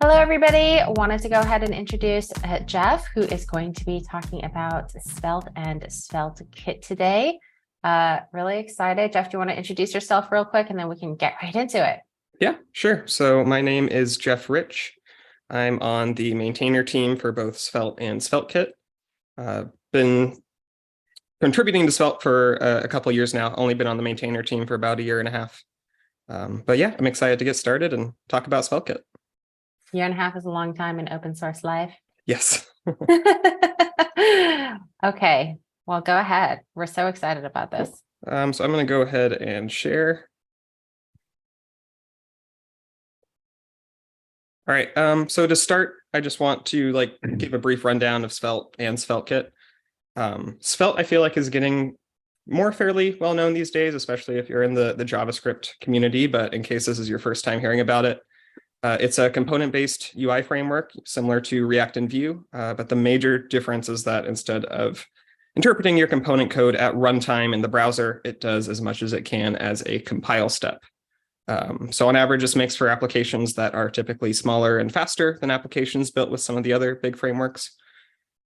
Hello, everybody. Wanted to go ahead and introduce Geoff, who is going to be talking about Svelte and SvelteKit today. Really excited. Geoff, do you want to introduce yourself real quick and then we can get right into it? Yeah, sure. So my name is Geoff Rich. I'm on the maintainer team for both Svelte and SvelteKit. Been contributing to Svelte for a couple of years now, only been on the maintainer team for about a year and a half. But yeah, I'm excited to get started and talk about SvelteKit. Year and a half is a long time in open source life. Yes. Okay, well, go ahead. We're so excited about this. So I'm going to go ahead and share. All right. So to start, I just want to give a brief rundown of Svelte and SvelteKit. Svelte, I feel like, is getting more fairly well known these days, especially if you're in the JavaScript community. But in case this is your first time hearing about it, it's a component-based UI framework similar to React and Vue, but the major difference is that instead of interpreting your component code at runtime in the browser, it does as much as it can as a compile step. So on average, this makes for applications that are typically smaller and faster than applications built with some of the other big frameworks.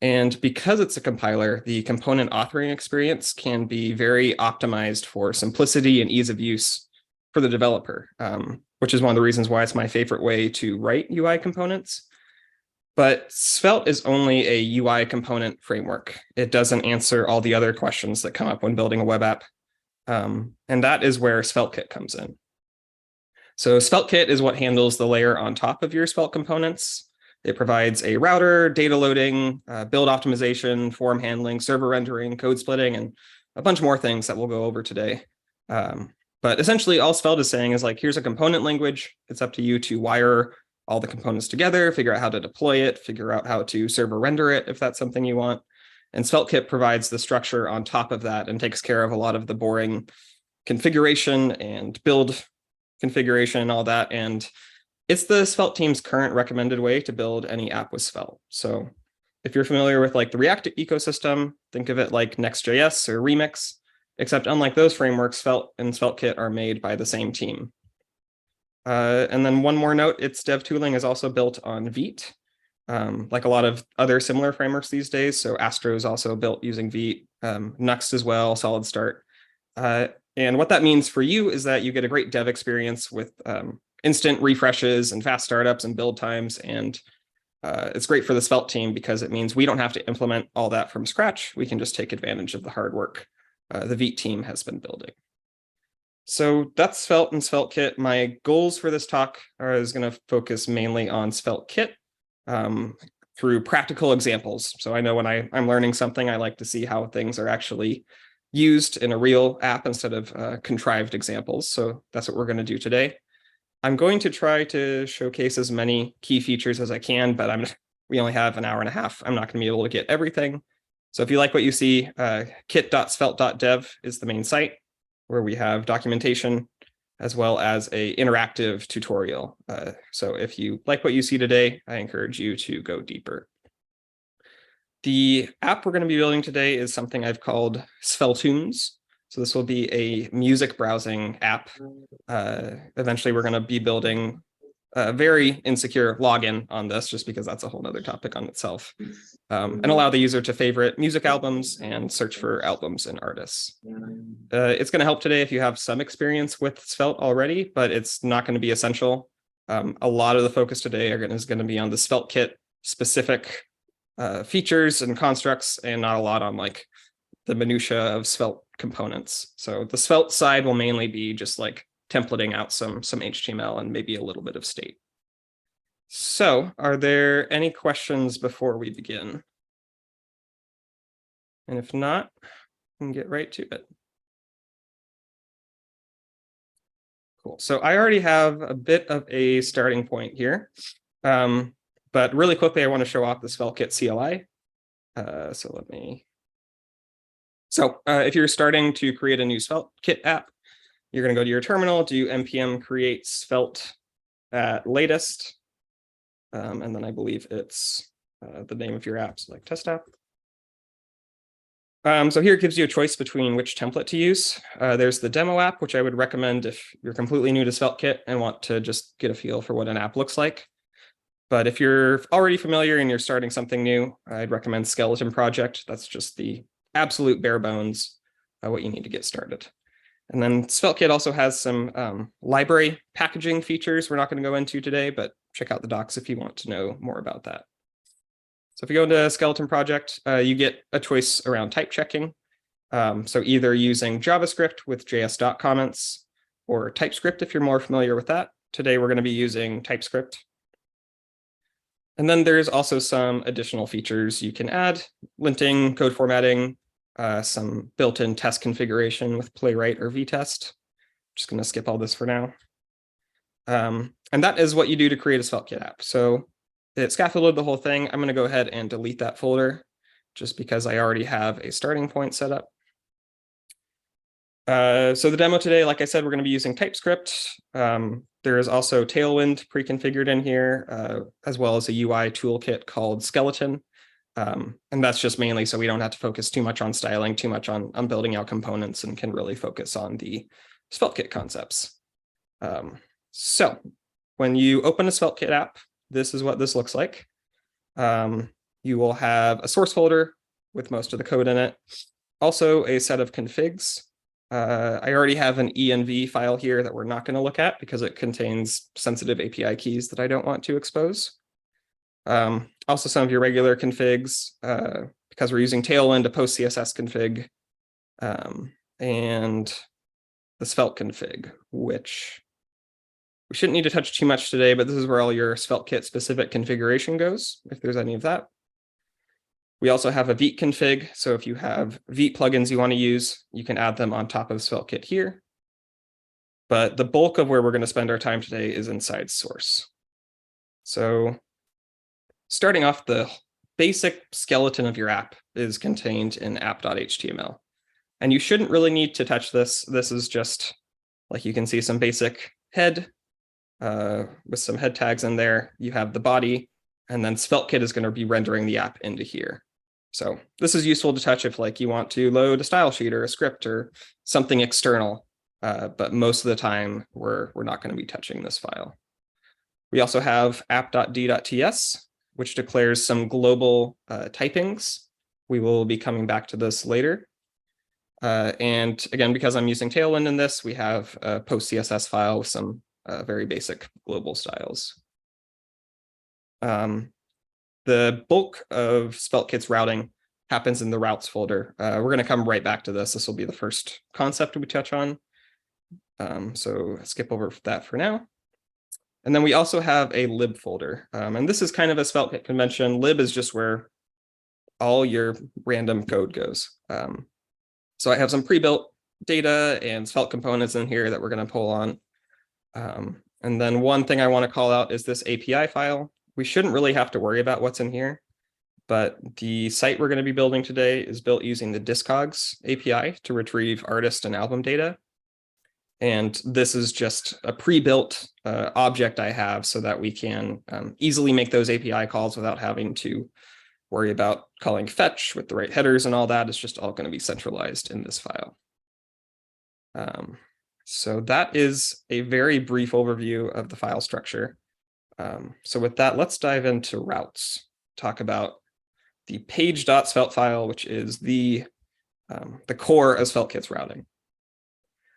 And because it's a compiler, the component authoring experience can be very optimized for simplicity and ease of use for the developer, which is one of the reasons why it's my favorite way to write UI components. But Svelte is only a UI component framework. It doesn't answer all the other questions that come up when building a web app. And that is where SvelteKit comes in. So SvelteKit is what handles the layer on top of your Svelte components. It provides a router, data loading, build optimization, form handling, server rendering, code splitting, and a bunch more things that we'll go over today. But essentially, all Svelte is saying is here's a component language. It's up to you to wire all the components together, figure out how to deploy it, figure out how to server render it if that's something you want. And SvelteKit provides the structure on top of that and takes care of a lot of the boring configuration and build configuration and all that. And it's the Svelte team's current recommended way to build any app with Svelte. So if you're familiar with the React ecosystem, think of it like Next.js or Remix. Except unlike those frameworks, Svelte and SvelteKit are made by the same team. And then one more note, its dev tooling is also built on Vite, like a lot of other similar frameworks these days. So Astro is also built using Vite, Nuxt as well, Solid Start. And what that means for you is that you get a great dev experience with instant refreshes and fast startups and build times. And it's great for the Svelte team because it means we don't have to implement all that from scratch. We can just take advantage of the hard work the Vite team has been building. So that's Svelte and SvelteKit. My goals for this talk is going to focus mainly on SvelteKit through practical examples. So I know when I'm learning something, I like to see how things are actually used in a real app instead of contrived examples. So that's what we're going to do today. I'm going to try to showcase as many key features as I can, but we only have an hour and a half. I'm not going to be able to get everything. So if you like what you see, kit.svelte.dev is the main site where we have documentation as well as an interactive tutorial. So if you like what you see today, I encourage you to go deeper. The app we're going to be building today is something I've called Sveltunes. So this will be a music browsing app. Eventually, we're going to be building a very insecure login on this, just because that's a whole other topic on itself, and allow the user to favorite music albums and search for albums and artists. It's going to help today if you have some experience with Svelte already, but it's not going to be essential. A lot of the focus today is going to be on the SvelteKit specific features and constructs, and not a lot on the minutia of Svelte components. So the Svelte side will mainly be just templating out some HTML and maybe a little bit of state. So are there any questions before we begin? And if not, we can get right to it. Cool. So I already have a bit of a starting point here. But really quickly, I want to show off the SvelteKit CLI. So if you're starting to create a new SvelteKit app, you're going to go to your terminal, do npm create svelte at latest, and then I believe it's the name of your app, so test app. So here it gives you a choice between which template to use. There's the demo app, which I would recommend if you're completely new to SvelteKit and want to just get a feel for what an app looks like. But if you're already familiar and you're starting something new, I'd recommend Skeleton Project. That's just the absolute bare bones what you need to get started. And then SvelteKit also has some library packaging features we're not going to go into today, but check out the docs if you want to know more about that. So if you go into Skeleton Project, you get a choice around type checking. So either using JavaScript with JS comments or TypeScript if you're more familiar with that. Today we're going to be using TypeScript. And then there's also some additional features you can add: linting, code formatting, some built-in test configuration with Playwright or Vtest. Just going to skip all this for now. And that is what you do to create a SvelteKit app. So it scaffolded the whole thing. I'm going to go ahead and delete that folder just because I already have a starting point set up. So the demo today, like I said, we're going to be using TypeScript. There is also Tailwind pre-configured in here, as well as a UI toolkit called Skeleton. And that's just mainly so we don't have to focus too much on styling, too much on building out components, and can really focus on the SvelteKit concepts. So when you open a SvelteKit app, this is what this looks like. You will have a source folder with most of the code in it. Also a set of configs. I already have an env file here that we're not going to look at because it contains sensitive API keys that I don't want to expose. Also some of your regular configs, because we're using Tailwind, a post CSS config, and the Svelte config, which we shouldn't need to touch too much today, but this is where all your SvelteKit specific configuration goes, if there's any of that. We also have a Vite config, so if you have Vite plugins you want to use, you can add them on top of SvelteKit here. But the bulk of where we're going to spend our time today is inside source. So starting off, the basic skeleton of your app is contained in app.html. And you shouldn't really need to touch this. This is just, like, you can see some basic head with some head tags in there. You have the body, and then SvelteKit is going to be rendering the app into here. So this is useful to touch if, like, you want to load a style sheet or a script or something external. But most of the time, we're not going to be touching this file. We also have app.d.ts, which declares some global typings. We will be coming back to this later. And again, because I'm using Tailwind in this, we have a post CSS file with some very basic global styles. The bulk of SvelteKit's routing happens in the routes folder. We're going to come right back to this. This will be the first concept we touch on. So skip over that for now. And then we also have a lib folder. And this is kind of a SvelteKit convention. Lib is just where all your random code goes. So I have some pre-built data and Svelte components in here that we're going to pull on. And then one thing I want to call out is this API file. We shouldn't really have to worry about what's in here, but the site we're going to be building today is built using the Discogs API to retrieve artist and album data. And this is just a pre-built object I have so that we can easily make those API calls without having to worry about calling fetch with the right headers and all that. It's just all going to be centralized in this file. So that is a very brief overview of the file structure. So with that, let's dive into routes, talk about the page.svelte file, which is the core of SvelteKit's routing.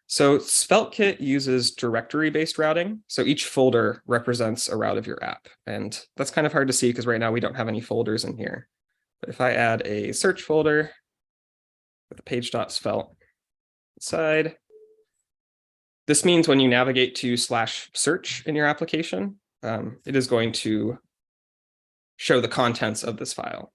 So SvelteKit uses directory-based routing. So each folder represents a route of your app. And that's kind of hard to see because right now we don't have any folders in here. But if I add a search folder with the page.svelte inside, this means when you navigate to /search in your application, it is going to show the contents of this file.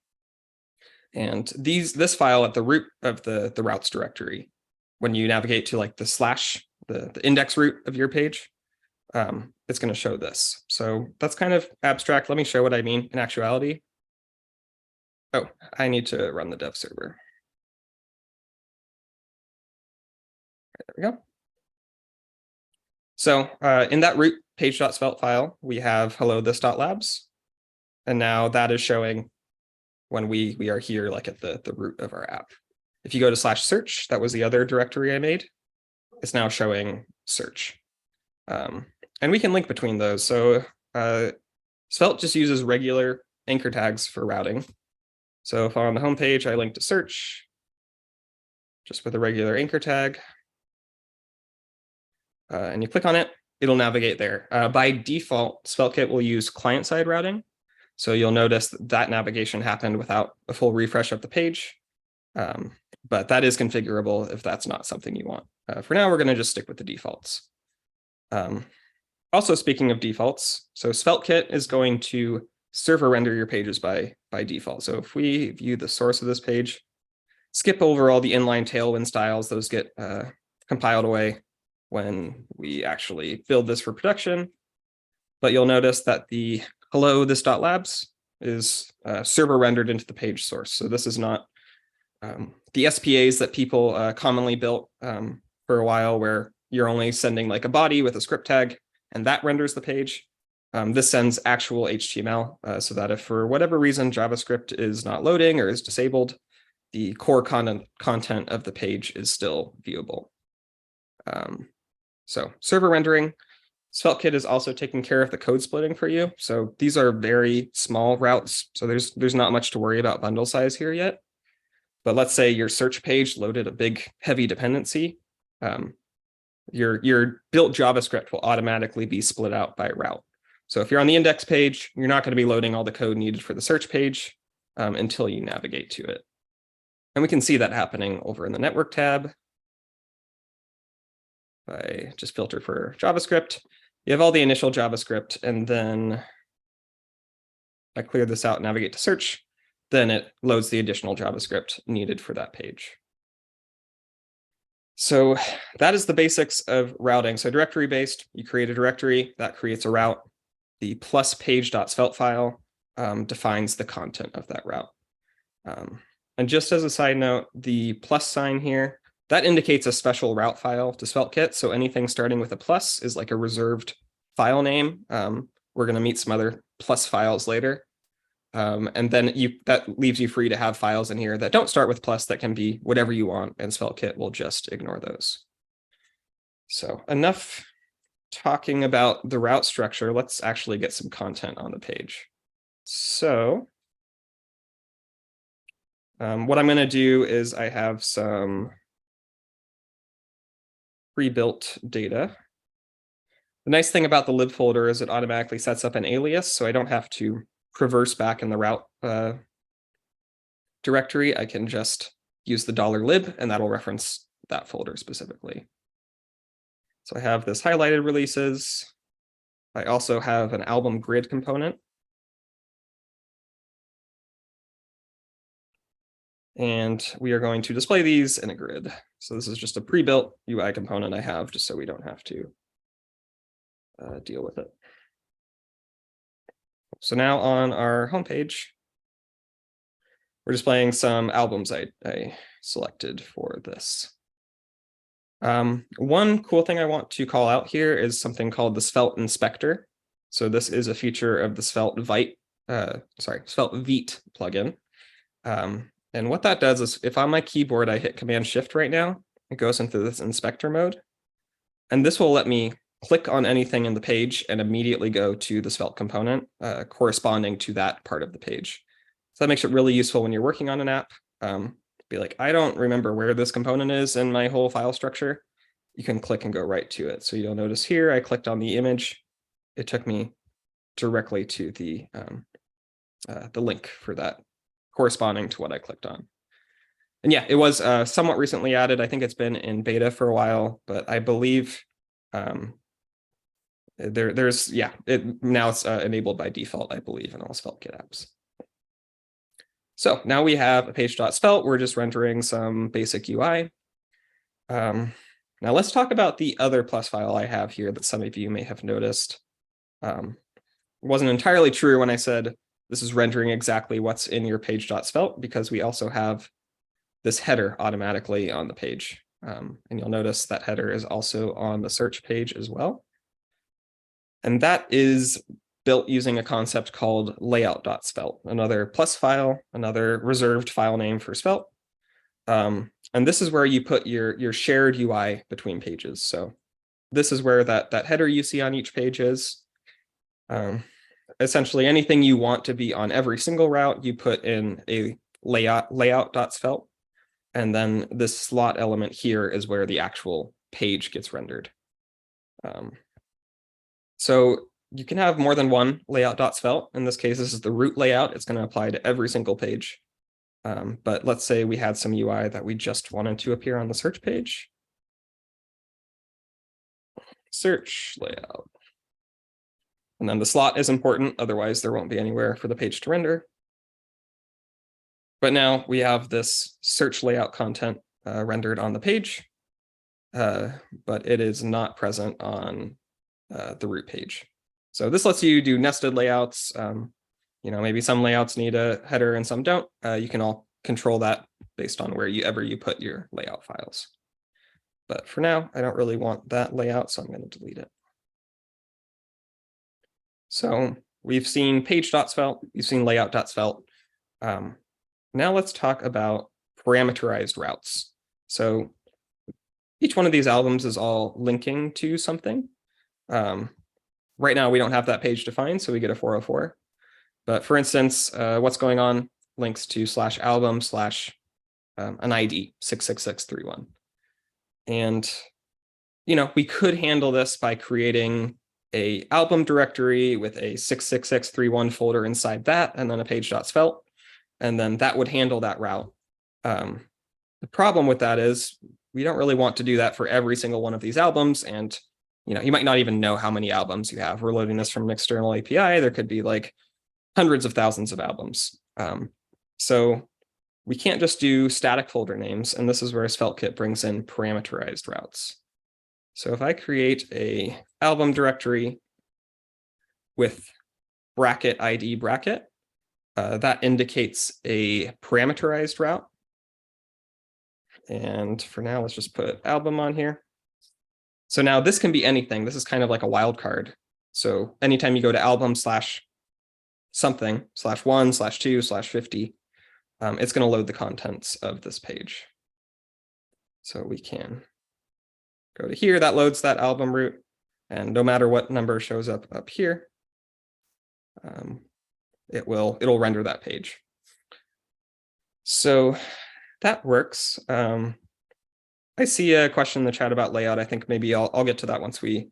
And this file at the root of the routes directory, when you navigate to, like, the index root of your page, it's going to show this. So that's kind of abstract. Let me show what I mean in actuality. Oh, I need to run the dev server. There we go. So in that root page.svelte file, we have hello this.labs. And now that is showing when we are here, like at the root of our app. If you go to /search, that was the other directory I made. It's now showing search. And we can link between those. So Svelte just uses regular anchor tags for routing. So if I'm on the home page, I link to search just with a regular anchor tag. And you click on it, it'll navigate there. By default, SvelteKit will use client-side routing. So you'll notice that navigation happened without a full refresh of the page. But that is configurable if that's not something you want. For now, we're going to just stick with the defaults. Also, speaking of defaults, so SvelteKit is going to server render your pages by default. So if we view the source of this page, skip over all the inline Tailwind styles, those get compiled away when we actually build this for production. But you'll notice that the hello this.labs is server rendered into the page source. So this is not the SPAs that people commonly built for a while, where you're only sending like a body with a script tag and that renders the page. This sends actual HTML so that if for whatever reason JavaScript is not loading or is disabled, the core content of the page is still viewable. So server rendering. SvelteKit is also taking care of the code splitting for you. So these are very small routes. So there's not much to worry about bundle size here yet. But let's say your search page loaded a big heavy dependency. Your built JavaScript will automatically be split out by route. So if you're on the index page, you're not going to be loading all the code needed for the search page until you navigate to it. And we can see that happening over in the network tab. I just filter for JavaScript. You have all the initial JavaScript, and then I clear this out, navigate to search, then it loads the additional JavaScript needed for that page. So that is the basics of routing. So directory based, you create a directory that creates a route. The plus page.svelte file defines the content of that route. And just as a side note, the plus sign here, that indicates a special route file to SvelteKit. So anything starting with a plus is like a reserved file name. We're going to meet some other plus files later. And then that leaves you free to have files in here that don't start with plus, that can be whatever you want, and SvelteKit will just ignore those. So enough talking about the route structure. Let's actually get some content on the page. So what I'm going to do is I have some pre-built data. The nice thing about the lib folder is it automatically sets up an alias, so I don't have to traverse back in the route directory. I can just use the $lib, and that'll reference that folder specifically. So I have this highlighted releases. I also have an album grid component. And we are going to display these in a grid. So this is just a pre-built UI component I have, just so we don't have to deal with it. So now on our homepage, we're displaying some albums I selected for this. One cool thing I want to call out here is something called the Svelte Inspector. So this is a feature of the Svelte Vite plugin. And what that does is if on my keyboard I hit Command Shift right now, it goes into this inspector mode. And this will let me click on anything in the page and immediately go to the Svelte component corresponding to that part of the page. So that makes it really useful when you're working on an app. Be like, I don't remember where this component is in my whole file structure. You can click and go right to it. So you'll notice here, I clicked on the image. It took me directly to the link for that, corresponding to what I clicked on. And yeah, it was somewhat recently added. I think it's been in beta for a while, but I believe now it's enabled by default, I believe, in all SvelteKit apps. So now we have a page.svelte. We're just rendering some basic UI. Now let's talk about the other plus file I have here that some of you may have noticed. It wasn't entirely true when I said this is rendering exactly what's in your page.svelte, because we also have this header automatically on the page. And you'll notice that header is also on the search page as well. And that is built using a concept called layout.svelte, another plus file, another reserved file name for Svelte. And this is where you put your shared UI between pages. So this is where that header you see on each page is. essentially anything you want to be on every single route, you put in a layout.svelte. And then this slot element here is where the actual page gets rendered. So you can have more than one layout.svelte. In this case, this is the root layout. It's going to apply to every single page. But let's say we had some UI that we just wanted to appear on the search page. Search layout. And then the slot is important, otherwise there won't be anywhere for the page to render. But now we have this search layout content rendered on the page, but it is not present on the root page. So this lets you do nested layouts. Maybe some layouts need a header and some don't. You can all control that based on wherever you put your layout files. But for now, I don't really want that layout, so I'm going to delete it. So we've seen page.svelte, we've seen layout.svelte. Now let's talk about parameterized routes. So each one of these albums is all linking to something. Right now, we don't have that page defined, so we get a 404. But for instance, what's going on links to /album/ an ID 66631. And, we could handle this by creating a album directory with a 66631 folder inside that, and then a page.svelte, and then that would handle that route. The problem with that is we don't really want to do that for every single one of these albums, and you might not even know how many albums you have. We're loading this from an external API. There could be like hundreds of thousands of albums. So we can't just do static folder names, and this is where SvelteKit brings in parameterized routes. So if I create a album directory with bracket ID bracket, that indicates a parameterized route. And for now, let's just put album on here. So now this can be anything. This is kind of like a wildcard. So anytime you go to album /something /1/2/50, it's going to load the contents of this page. So we can go to here, that loads that album root, and no matter what number shows up here, it'll render that page. So that works. I see a question in the chat about layout. I think maybe I'll get to that once we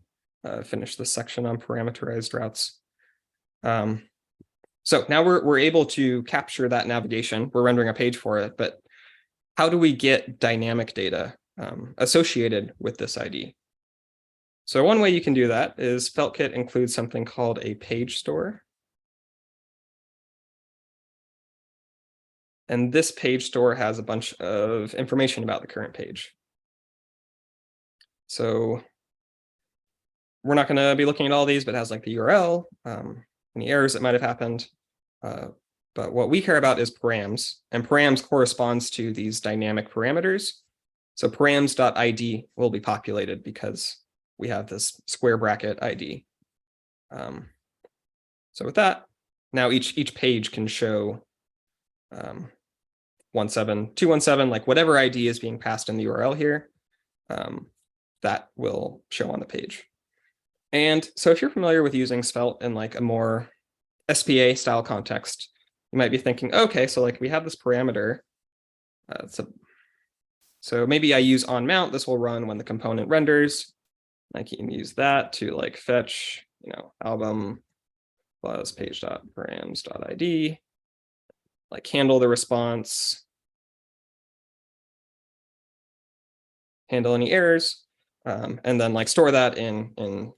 finish this section on parameterized routes. So now we're able to capture that navigation. We're rendering a page for it, but how do we get dynamic data associated with this ID? So one way you can do that is SvelteKit includes something called a page store. And this page store has a bunch of information about the current page. So we're not going to be looking at all these, but it has like the URL, any errors that might have happened. But what we care about is params, and params corresponds to these dynamic parameters. So params.id will be populated because we have this square bracket ID. So with that, now each page can show 17217, like whatever ID is being passed in the URL here, that will show on the page. And so if you're familiar with using Svelte in like a more SPA style context, you might be thinking, okay, so like we have this parameter. So maybe I use onMount. This will run when the component renders. I can use that to like fetch, album plus page.params.id, like handle the response, handle any errors, and then like store that in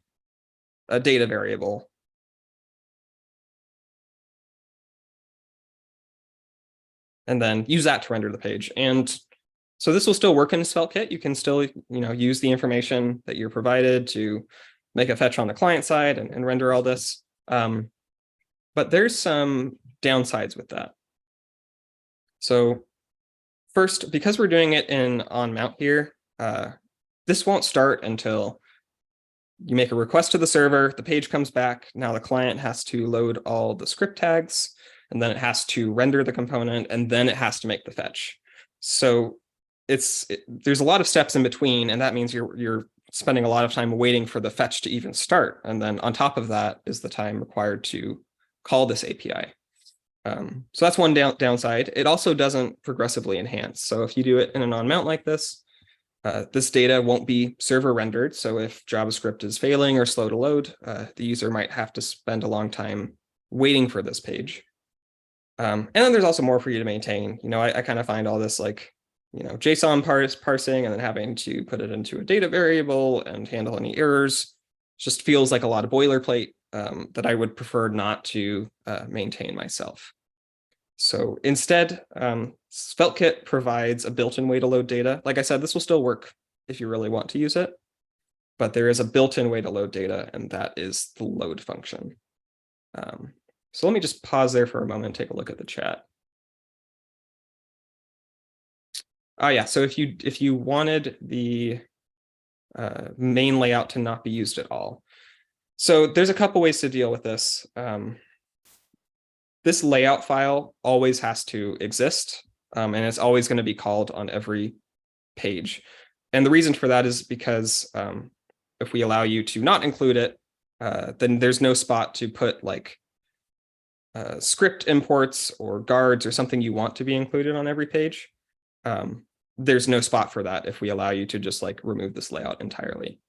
a data variable. And then use that to render the page. And so this will still work in SvelteKit. You can still, use the information that you're provided to make a fetch on the client side and render all this. But there's some downsides with that. So first, because we're doing it in onMount here, this won't start until you make a request to the server, the page comes back. Now the client has to load all the script tags, and then it has to render the component, and then it has to make the fetch. So there's a lot of steps in between, and that means you're spending a lot of time waiting for the fetch to even start. And then on top of that is the time required to call this API. So that's one downside. It also doesn't progressively enhance. So if you do it in a non-mount like this data won't be server rendered. So if JavaScript is failing or slow to load, the user might have to spend a long time waiting for this page. And then there's also more for you to maintain. I kind of find all this like, JSON parsing and then having to put it into a data variable and handle any errors. Just feels like a lot of boilerplate that I would prefer not to maintain myself. So instead, SvelteKit provides a built-in way to load data. Like I said, this will still work if you really want to use it, but there is a built-in way to load data, and that is the load function. So let me just pause there for a moment and take a look at the chat. Yeah, so if you wanted the main layout to not be used at all. So there's a couple ways to deal with this. This layout file always has to exist, and it's always going to be called on every page. And the reason for that is because if we allow you to not include it, then there's no spot to put like script imports or guards or something you want to be included on every page. There's no spot for that if we allow you to just like remove this layout entirely.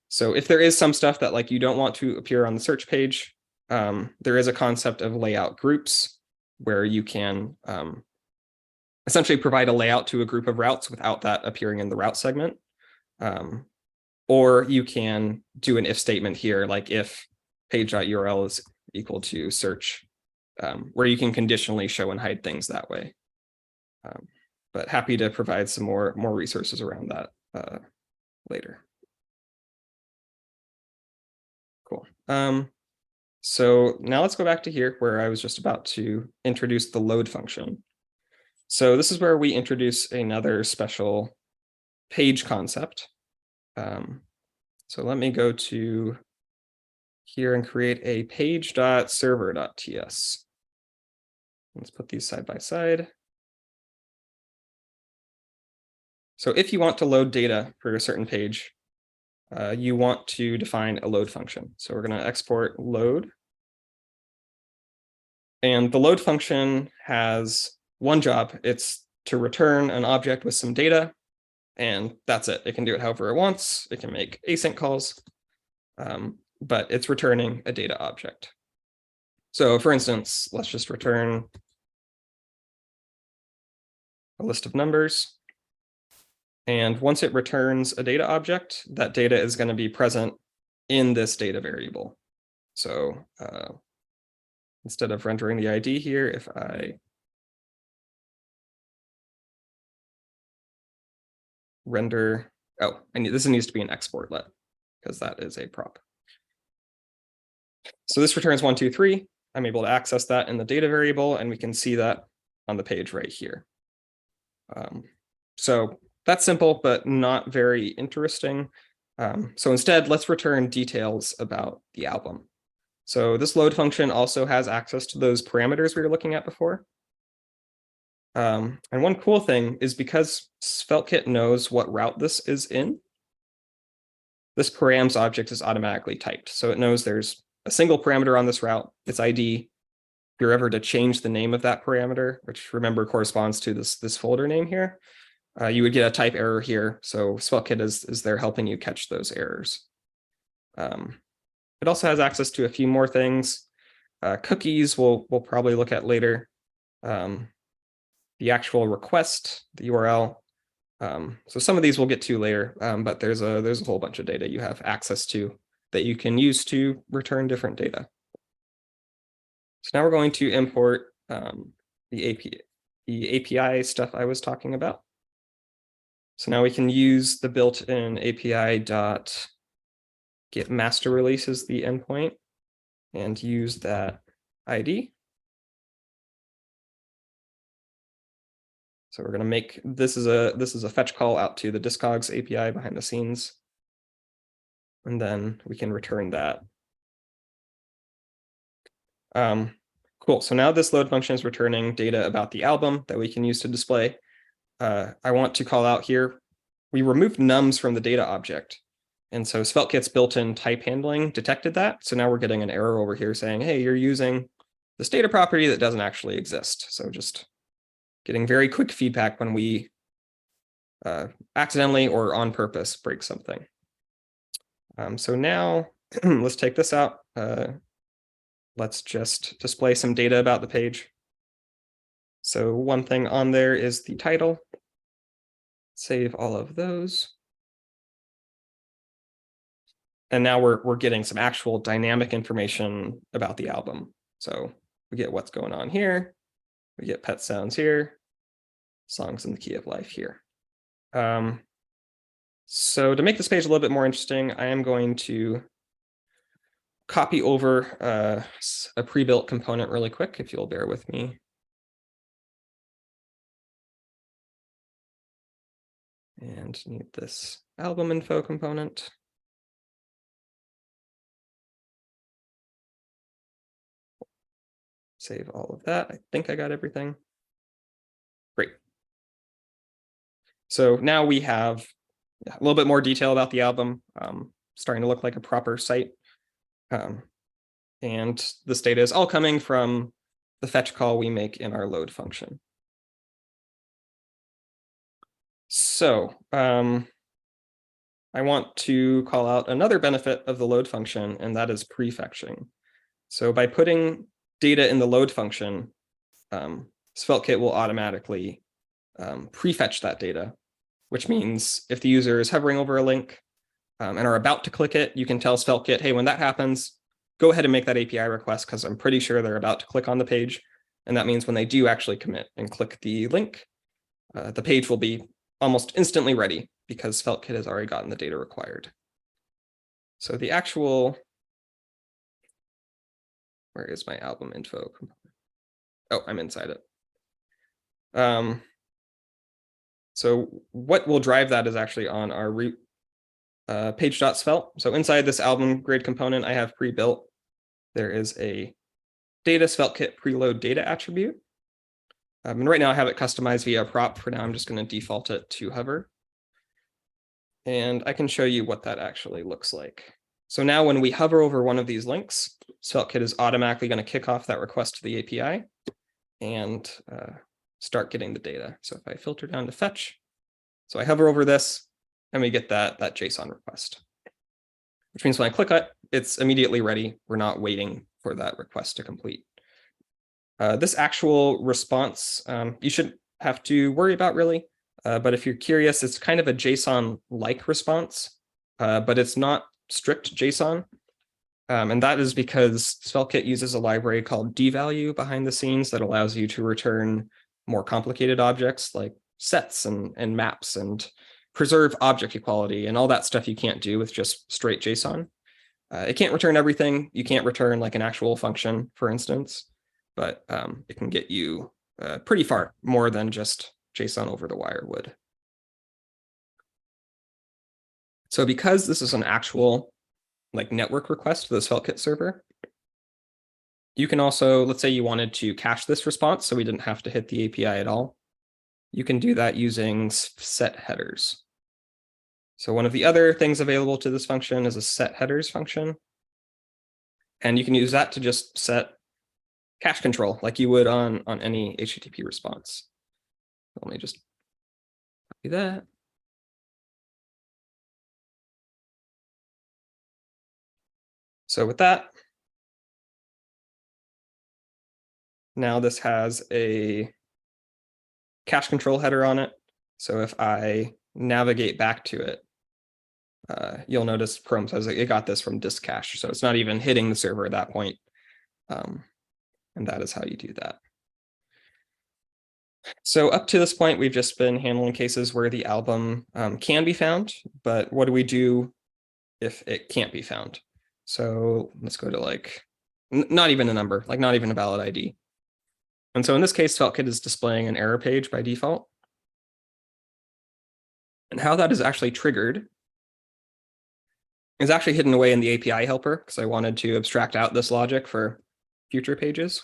So if there is some stuff that like you don't want to appear on the search page, there is a concept of layout groups where you can essentially provide a layout to a group of routes without that appearing in the route segment. Or you can do an if statement here, like if page.url is equal to search, where you can conditionally show and hide things that way. But happy to provide some more resources around that later. Cool. So now let's go back to here where I was just about to introduce the load function. So this is where we introduce another special page concept. So let me go to here and create a page.server.ts. Let's put these side by side. So if you want to load data for a certain page, you want to define a load function. So we're going to export load. And the load function has one job. It's to return an object with some data, and that's it. It can do it however it wants. It can make async calls, but it's returning a data object. So for instance, let's just return a list of numbers. And once it returns a data object, that data is going to be present in this data variable. So instead of rendering the ID here, if I render, this needs to be an exportlet because that is a prop. So this returns 1, 2, 3. I'm able to access that in the data variable, and we can see that on the page right here. So that's simple, but not very interesting. So instead, let's return details about the album. So this load function also has access to those parameters we were looking at before. And one cool thing is because SvelteKit knows what route this is in, this params object is automatically typed. So it knows there's a single parameter on this route, its ID. If you're ever to change the name of that parameter, which remember corresponds to this folder name here, you would get a type error here. So SvelteKit is there helping you catch those errors. It also has access to a few more things. Cookies we'll probably look at later. The actual request, the URL. So some of these we'll get to later, but there's a whole bunch of data you have access to that you can use to return different data. So now we're going to import the API stuff I was talking about. So now we can use the built-in API get master release as the endpoint and use that ID. So we're going to make this is a fetch call out to the Discogs API behind the scenes, and then we can return that. Cool. So now this load function is returning data about the album that we can use to display. I want to call out here, we removed nums from the data object. And so SvelteKit's built-in type handling detected that. So now we're getting an error over here saying, hey, you're using this data property that doesn't actually exist. So just getting very quick feedback when we accidentally or on purpose break something. So now let's take this out. Let's just display some data about the page. So one thing on there is the title. Save all of those. And now we're getting some actual dynamic information about the album. So we get what's going on here. We get pet sounds here. Songs in the key of life here. So to make this page a little bit more interesting, I am going to copy over a pre-built component really quick, if you'll bear with me. And need this album info component. Save all of that. I think I got everything. Great. So now we have a little bit more detail about the album, starting to look like a proper site. And this data is all coming from the fetch call we make in our load function. So I want to call out another benefit of the load function, and that is prefetching. So by putting data in the load function, SvelteKit will automatically prefetch that data, which means if the user is hovering over a link and are about to click it, you can tell SvelteKit, hey, when that happens, go ahead and make that API request because I'm pretty sure they're about to click on the page. And that means when they do actually commit and click the link, the page will be almost instantly ready because SvelteKit has already gotten the data required. So the actual, where is my album info component? Oh, I'm inside it. So what will drive that is actually on our root page.svelte. So inside this album grid component I have pre-built, there is a data SvelteKit preload data attribute. And right now I have it customized via prop. For now, I'm just going to default it to hover. And I can show you what that actually looks like. So now when we hover over one of these links, SvelteKit is automatically going to kick off that request to the API and start getting the data. So if I filter down to fetch, so I hover over this and we get that JSON request, which means when I click it, it's immediately ready. We're not waiting for that request to complete. This actual response, you shouldn't have to worry about really, but if you're curious, it's kind of a JSON-like response, but it's not strict JSON. And that is because SvelteKit uses a library called dvalue behind the scenes that allows you to return more complicated objects like sets and maps and preserve object equality and all that stuff you can't do with just straight JSON. It can't return everything. You can't return like an actual function, for instance, but it can get you pretty far, more than just JSON over the wire would. So because this is an actual like network request to the SvelteKit server, you can also, let's say you wanted to cache this response so we didn't have to hit the API at all. You can do that using set headers. So one of the other things available to this function is a set headers function. And you can use that to just set cache control like you would on any HTTP response. Let me just copy that. So with that, now this has a cache control header on it. So if I navigate back to it, you'll notice Chrome says it got this from disk cache. So it's not even hitting the server at that point. And that is how you do that. So up to this point, we've just been handling cases where the album can be found, but what do we do if it can't be found? So let's go to like, not even a number, like not even a valid ID. And so in this case, SvelteKit is displaying an error page by default. And how that is actually triggered is actually hidden away in the API helper, because I wanted to abstract out this logic for future pages.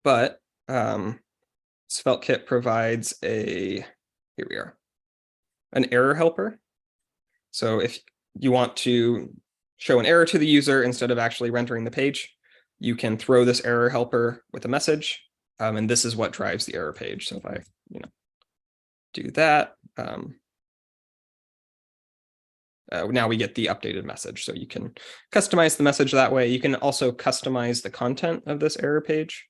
But SvelteKit provides here we are, an error helper. So if you want to show an error to the user instead of actually rendering the page, you can throw this error helper with a message, and this is what drives the error page. So if I, do that, now we get the updated message. So you can customize the message that way. You can also customize the content of this error page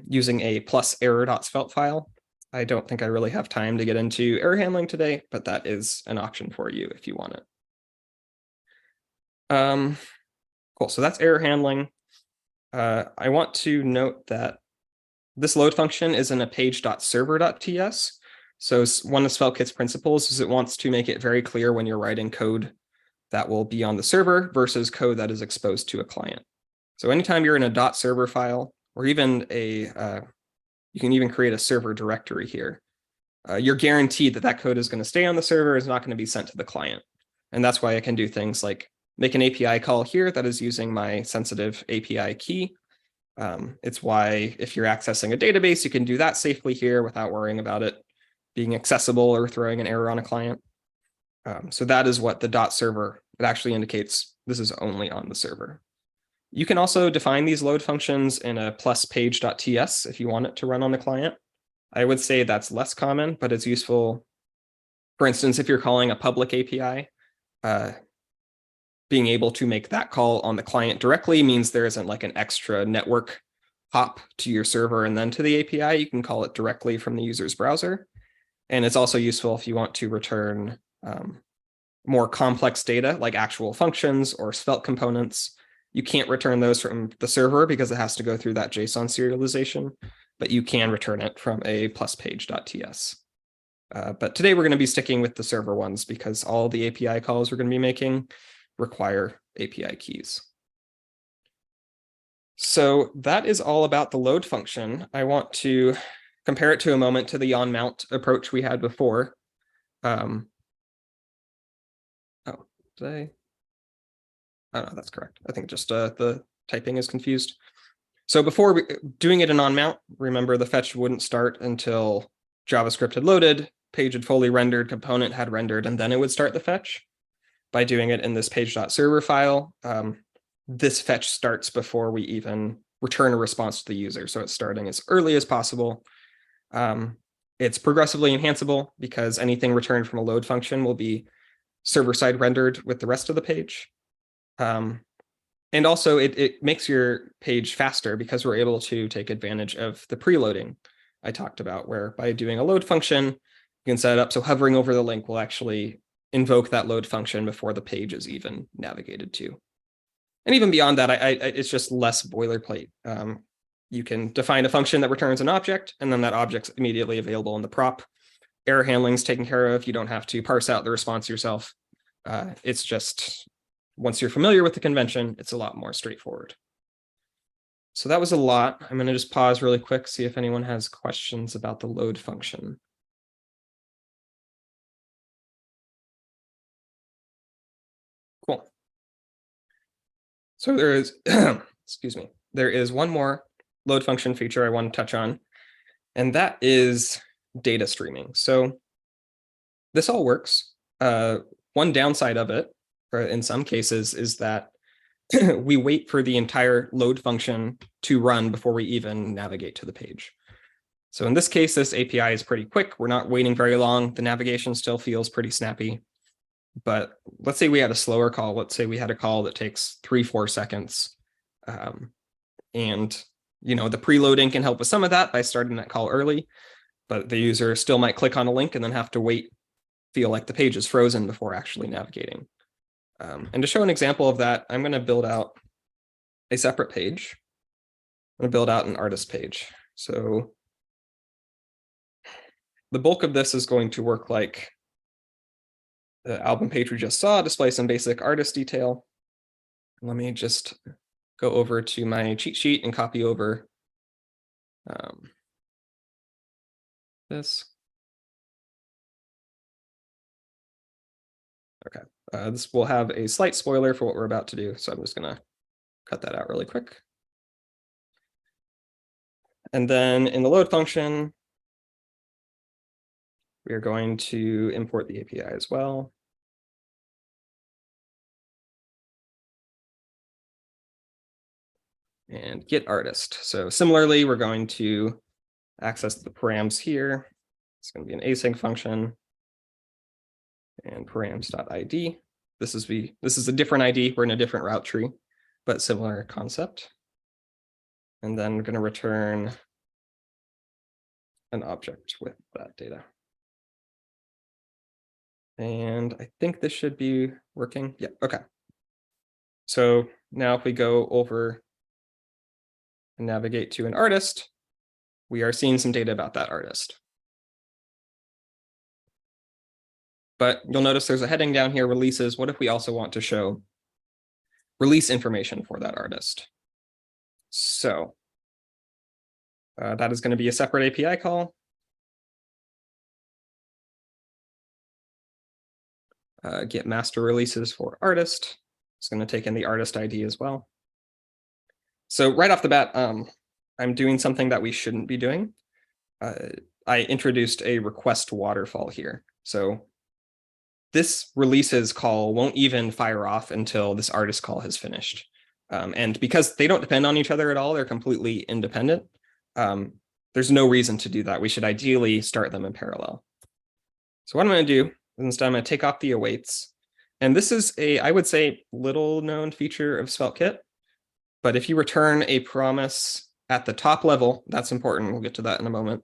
using a +error.svelte file. I don't think I really have time to get into error handling today, but that is an option for you if you want it. Cool, so that's error handling. I want to note that this load function is in a page.server.ts. So one of SvelteKit's principles is it wants to make it very clear when you're writing code that will be on the server versus code that is exposed to a client. So anytime you're in a .server file, or even you can even create a server directory here, you're guaranteed that that code is going to stay on the server, is not going to be sent to the client. And that's why I can do things like make an API call here that is using my sensitive API key. It's why if you're accessing a database, you can do that safely here without worrying about it being accessible or throwing an error on a client. So that is what the .server, it actually indicates this is only on the server. You can also define these load functions in a +page.ts if you want it to run on the client. I would say that's less common, but it's useful. For instance, if you're calling a public API, being able to make that call on the client directly means there isn't like an extra network hop to your server and then to the API. You can call it directly from the user's browser. And it's also useful if you want to return more complex data like actual functions or Svelte components. You can't return those from the server because it has to go through that JSON serialization, but you can return it from a +page.ts. But today we're going to be sticking with the server ones because all the API calls we're going to be making require API keys. So that is all about the load function. I want to compare it to a moment to the on-mount approach we had before. Oh, no, that's correct. I think just the typing is confused. So before doing it in on-mount, remember the fetch wouldn't start until JavaScript had loaded, page had fully rendered, component had rendered, and then it would start the fetch. By doing it in this page.server file, this fetch starts before we even return a response to the user. So it's starting as early as possible. It's progressively enhanceable because anything returned from a load function will be server-side rendered with the rest of the page. And also it makes your page faster because we're able to take advantage of the preloading I talked about, where by doing a load function, you can set it up so hovering over the link will actually invoke that load function before the page is even navigated to. And even beyond that, it's just less boilerplate. You can define a function that returns an object, and then that object's immediately available in the prop. Error handling is taken care of. You don't have to parse out the response yourself. It's just, once you're familiar with the convention, it's a lot more straightforward. So that was a lot. I'm going to just pause really quick, see if anyone has questions about the load function. Cool. So there is, excuse me, there is one more load function feature I want to touch on, and that is data streaming. So this all works. One downside of it, or in some cases, is that we wait for the entire load function to run before we even navigate to the page. So in this case, this API is pretty quick. We're not waiting very long. The navigation still feels pretty snappy. But let's say we had a slower call. Let's say we had a call that takes 3-4 seconds. And the preloading can help with some of that by starting that call early. But the user still might click on a link and then have to wait, feel like the page is frozen before actually navigating. And to show an example of that, I'm going to build out a separate page. I'm going to build out an artist page. So the bulk of this is going to work like the album page we just saw, display some basic artist detail. Let me just go over to my cheat sheet and copy over this. Okay, this will have a slight spoiler for what we're about to do, so I'm just going to cut that out really quick. And then in the load function, we are going to import the API as well. and get artist. So similarly, we're going to access the params here. It's going to be an async function and params.id. This is a different ID. We're in a different route tree, but similar concept. And then we're going to return an object with that data. And I think this should be working. Yeah, okay. So now if we go over and navigate to an artist, we are seeing some data about that artist. But you'll notice there's a heading down here, releases. What if we also want to show release information for that artist? So that is going to be a separate API call. Get master releases for artist. It's going to take in the artist ID as well. So right off the bat, I'm doing something that we shouldn't be doing. I introduced a request waterfall here. So this releases call won't even fire off until this artist call has finished. And because they don't depend on each other at all, they're completely independent. There's no reason to do that. We should ideally start them in parallel. So what I'm going to do is instead I'm going to take off the awaits. And this is I would say, little known feature of SvelteKit. But if you return a promise at the top level, that's important. We'll get to that in a moment.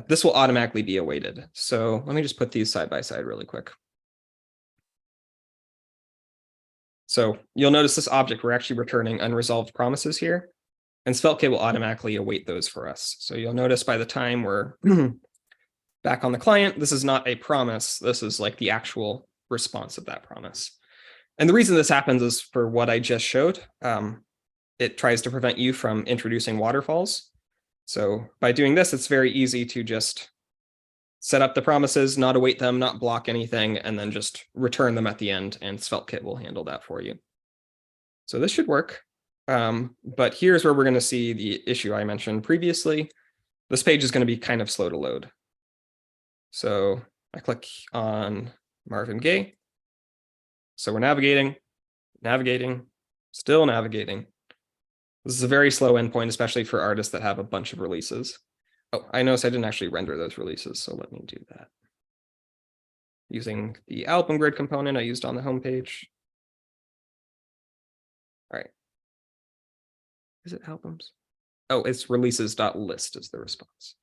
This will automatically be awaited. So let me just put these side by side really quick. So you'll notice this object, we're actually returning unresolved promises here. And SvelteKit will automatically await those for us. So you'll notice by the time we're back on the client, this is not a promise. This is like the actual response of that promise. And the reason this happens is for what I just showed. It tries to prevent you from introducing waterfalls. So by doing this, it's very easy to just set up the promises, not await them, not block anything, and then just return them at the end, and SvelteKit will handle that for you. So this should work. But here's where we're going to see the issue I mentioned previously. This page is going to be kind of slow to load. So I click on Marvin Gaye. So we're navigating, still navigating. This is a very slow endpoint, especially for artists that have a bunch of releases. Oh, I noticed I didn't actually render those releases, so let me do that. Using the album grid component I used on the homepage. All right. Is it albums? Oh, it's releases.list is the response.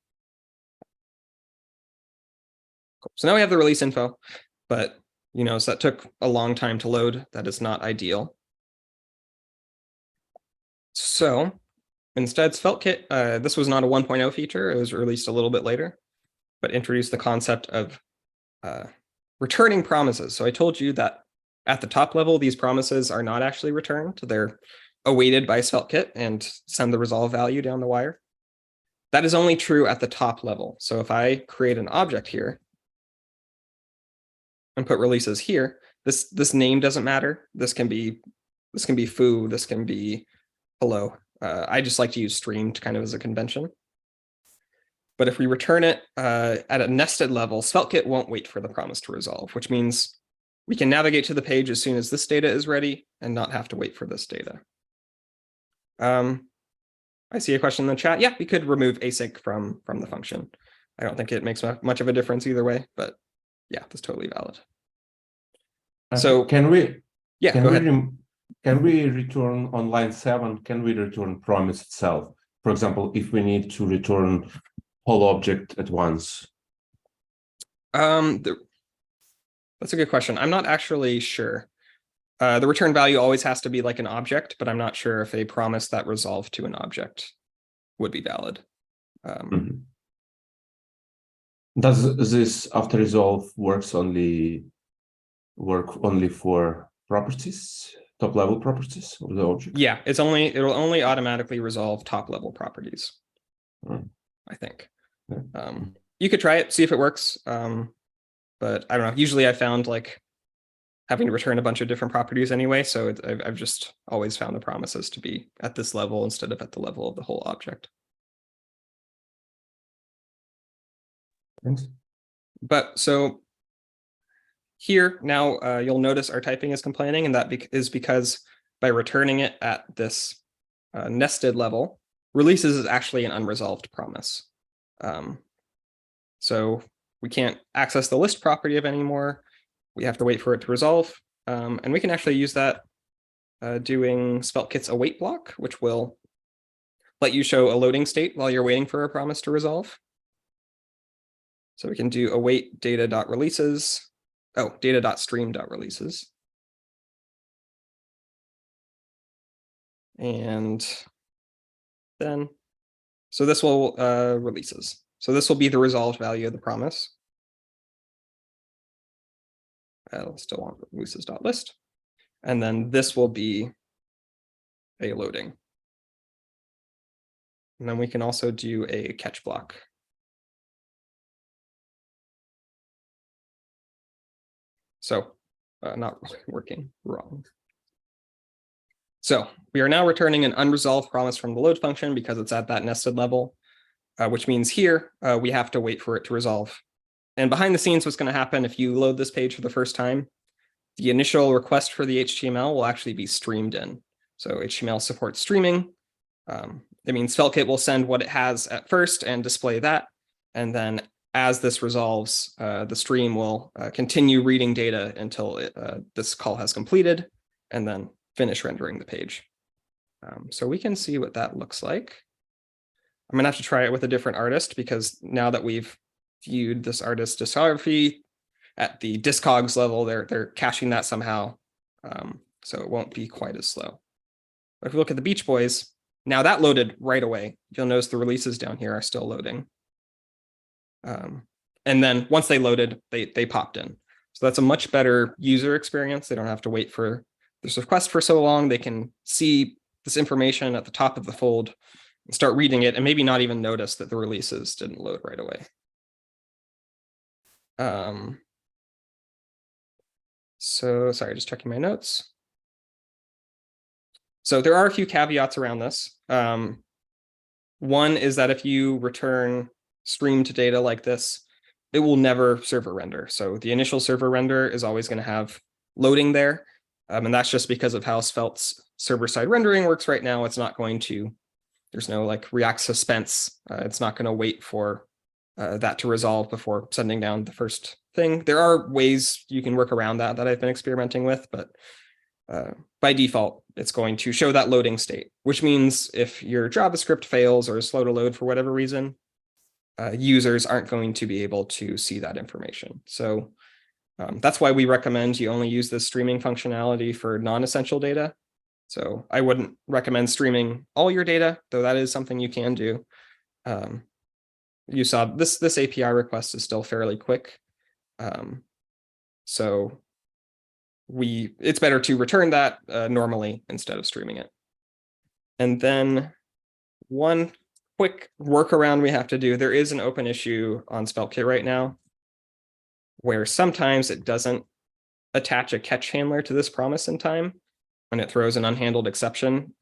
Cool. So now we have the release info, but so that took a long time to load. That is not ideal. So instead, SvelteKit, this was not a 1.0 feature. It was released a little bit later, but introduced the concept of returning promises. So I told you that at the top level, these promises are not actually returned. They're awaited by SvelteKit and send the resolve value down the wire. That is only true at the top level. So if I create an object here and put releases here, this name doesn't matter. This can be foo, this can be hello. I just like to use streamed kind of as a convention. But if we return it at a nested level, SvelteKit won't wait for the promise to resolve, which means we can navigate to the page as soon as this data is ready and not have to wait for this data. I see a question in the chat. Yeah, we could remove async from the function. I don't think it makes much of a difference either way, but yeah, that's totally valid. So can we? Yeah, go ahead. Can we return on line 7? Can we return promise itself? For example, if we need to return whole object at once. That's a good question. I'm not actually sure. The return value always has to be like an object, but I'm not sure if a promise that resolved to an object would be valid. Does this after resolve work only for properties, top level properties of the object? Yeah, it'll only automatically resolve top level properties. I think. Yeah. You could try it, see if it works. But I don't know. Usually I found like having to return a bunch of different properties anyway. So I've just always found the promises to be at this level instead of at the level of the whole object. Thanks. But so here now you'll notice our typing is complaining, and that is because by returning it at this nested level, releases is actually an unresolved promise. So we can't access the list property of anymore. We have to wait for it to resolve. And we can actually use that doing SvelteKit's await block, which will let you show a loading state while you're waiting for a promise to resolve. So we can do await data.releases. Oh, data.stream.releases. And then, so this will releases. So this will be the resolved value of the promise. I'll still want releases.list. And then this will be a loading. And then we can also do a catch block. So not working, wrong. So we are now returning an unresolved promise from the load function because it's at that nested level, which means here we have to wait for it to resolve. And behind the scenes, what's going to happen if you load this page for the first time, the initial request for the HTML will actually be streamed in. So HTML supports streaming. It means SvelteKit will send what it has at first and display that. And then as this resolves, the stream will continue reading data until this call has completed and then finish rendering the page. So we can see what that looks like. I'm gonna have to try it with a different artist because now that we've viewed this artist's discography at the discogs level, they're caching that somehow. So it won't be quite as slow. But if we look at the Beach Boys, now that loaded right away. You'll notice the releases down here are still loading. And then once they loaded, they popped in. So that's a much better user experience. They don't have to wait for this request for so long. They can see this information at the top of the fold and start reading it and maybe not even notice that the releases didn't load right away. So sorry, just checking my notes. So there are a few caveats around this. One is that if you return streamed data like this, it will never server render. So the initial server render is always going to have loading there. And that's just because of how Svelte's server-side rendering works right now. It's not going to, there's no like React suspense. It's not going to wait for that to resolve before sending down the first thing. There are ways you can work around that I've been experimenting with, but by default, it's going to show that loading state, which means if your JavaScript fails or is slow to load for whatever reason, users aren't going to be able to see that information. So that's why we recommend you only use this streaming functionality for non-essential data. So I wouldn't recommend streaming all your data, though that is something you can do. You saw this API request is still fairly quick. So it's better to return that normally instead of streaming it. And then one quick workaround we have to do, there is an open issue on SvelteKit right now where sometimes it doesn't attach a catch handler to this promise in time and it throws an unhandled exception.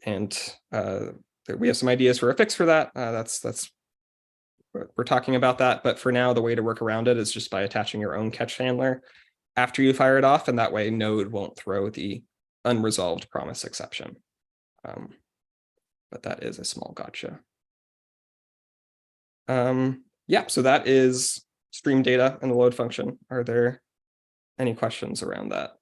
And we have some ideas for a fix for that. That's we're talking about that. But for now, the way to work around it is just by attaching your own catch handler after you fire it off, and that way Node won't throw the unresolved promise exception. But that is a small gotcha. Yeah, so that is stream data and the load function. Are there any questions around that?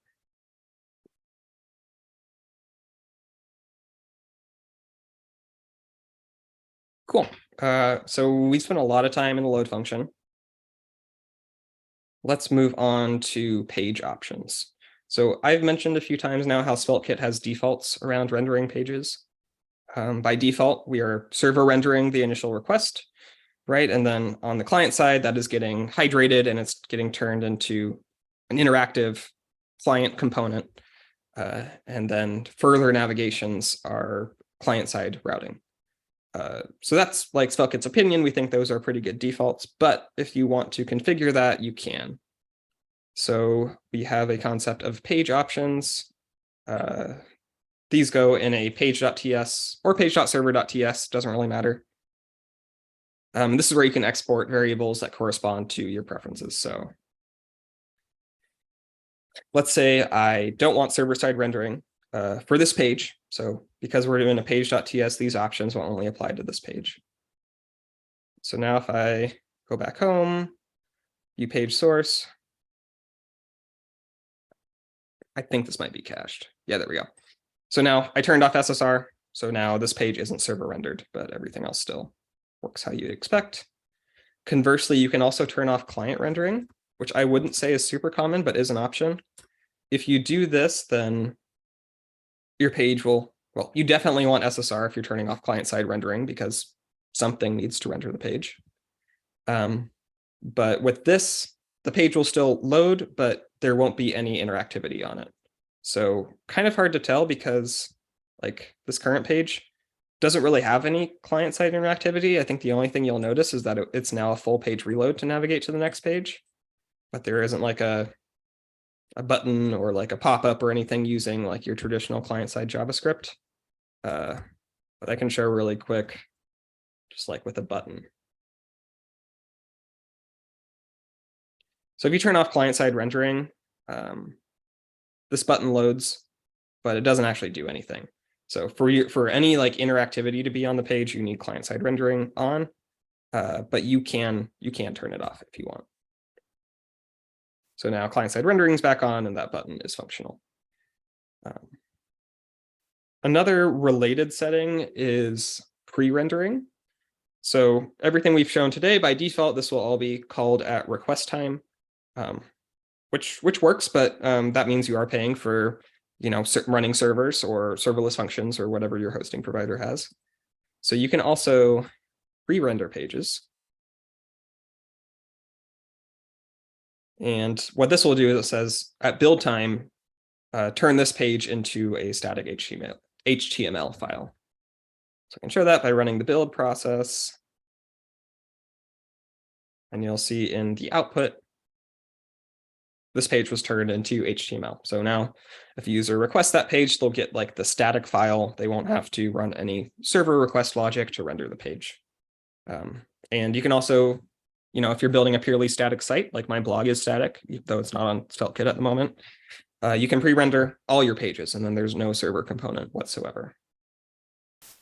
Cool. So we spent a lot of time in the load function. Let's move on to page options. So I've mentioned a few times now how SvelteKit has defaults around rendering pages. By default, we are server rendering the initial request, right? And then on the client side, that is getting hydrated and it's getting turned into an interactive client component. And then further navigations are client-side routing. So that's like SvelteKit's opinion. We think those are pretty good defaults, but if you want to configure that, you can. So we have a concept of page options. These go in a page.ts or page.server.ts, doesn't really matter. This is where you can export variables that correspond to your preferences. So let's say I don't want server-side rendering for this page. So because we're doing a page.ts, these options will only apply to this page. So now if I go back home, view page source, I think this might be cached. Yeah, there we go. So now I turned off SSR. So now this page isn't server rendered, but everything else still works how you'd expect. Conversely, you can also turn off client rendering, which I wouldn't say is super common, but is an option. If you do this, then your page will, well, you definitely want SSR if you're turning off client-side rendering because something needs to render the page. But with this, the page will still load, but there won't be any interactivity on it. So kind of hard to tell because like this current page doesn't really have any client-side interactivity. I think the only thing you'll notice is that it's now a full page reload to navigate to the next page, but there isn't like a button or like a pop-up or anything using like your traditional client-side JavaScript. But I can show really quick, just like with a button. So if you turn off client-side rendering, this button loads, but it doesn't actually do anything. So for any like interactivity to be on the page, you need client-side rendering on, but you can turn it off if you want. So now client-side rendering is back on and that button is functional. Another related setting is pre-rendering. So everything we've shown today, by default, this will all be called at request time, which works, but that means you are paying for running servers or serverless functions or whatever your hosting provider has. So you can also pre-render pages. And what this will do is it says at build time, turn this page into a static HTML file. So I can show that by running the build process. And you'll see in the output, this page was turned into HTML. So now if a user requests that page, they'll get like the static file. They won't have to run any server request logic to render the page. And you can also, if you're building a purely static site, like my blog is static, though it's not on SvelteKit at the moment, you can pre-render all your pages and then there's no server component whatsoever.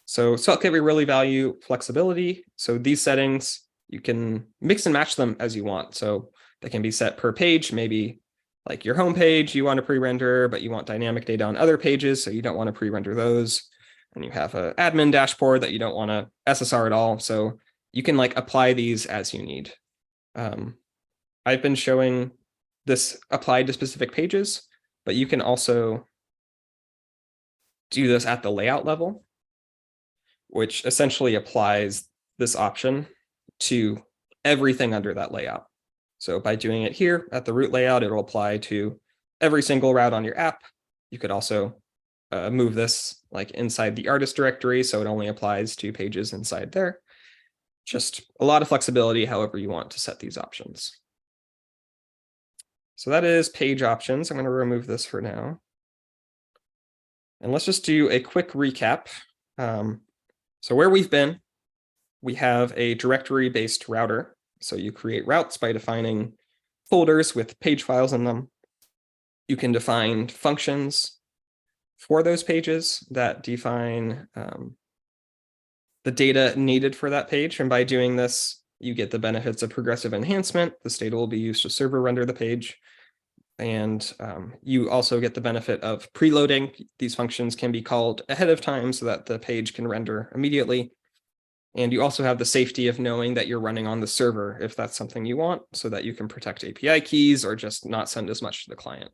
So SvelteKit, we really value flexibility. So these settings, you can mix and match them as you want. So they can be set per page, maybe like your home page you want to pre-render, but you want dynamic data on other pages, so you don't want to pre-render those. And you have an admin dashboard that you don't want to SSR at all. So you can like apply these as you need. I've been showing this applied to specific pages, but you can also do this at the layout level, which essentially applies this option to everything under that layout. So by doing it here at the root layout, it'll apply to every single route on your app. You could also move this like inside the artist directory, so it only applies to pages inside there. Just a lot of flexibility however you want to set these options. So that is page options. I'm going to remove this for now. And let's just do a quick recap. So where we've been, we have a directory-based router. So you create routes by defining folders with page files in them. You can define functions for those pages that define the data needed for that page. And by doing this, you get the benefits of progressive enhancement. This data will be used to server render the page. And you also get the benefit of preloading. These functions can be called ahead of time so that the page can render immediately. And you also have the safety of knowing that you're running on the server if that's something you want, so that you can protect API keys or just not send as much to the client.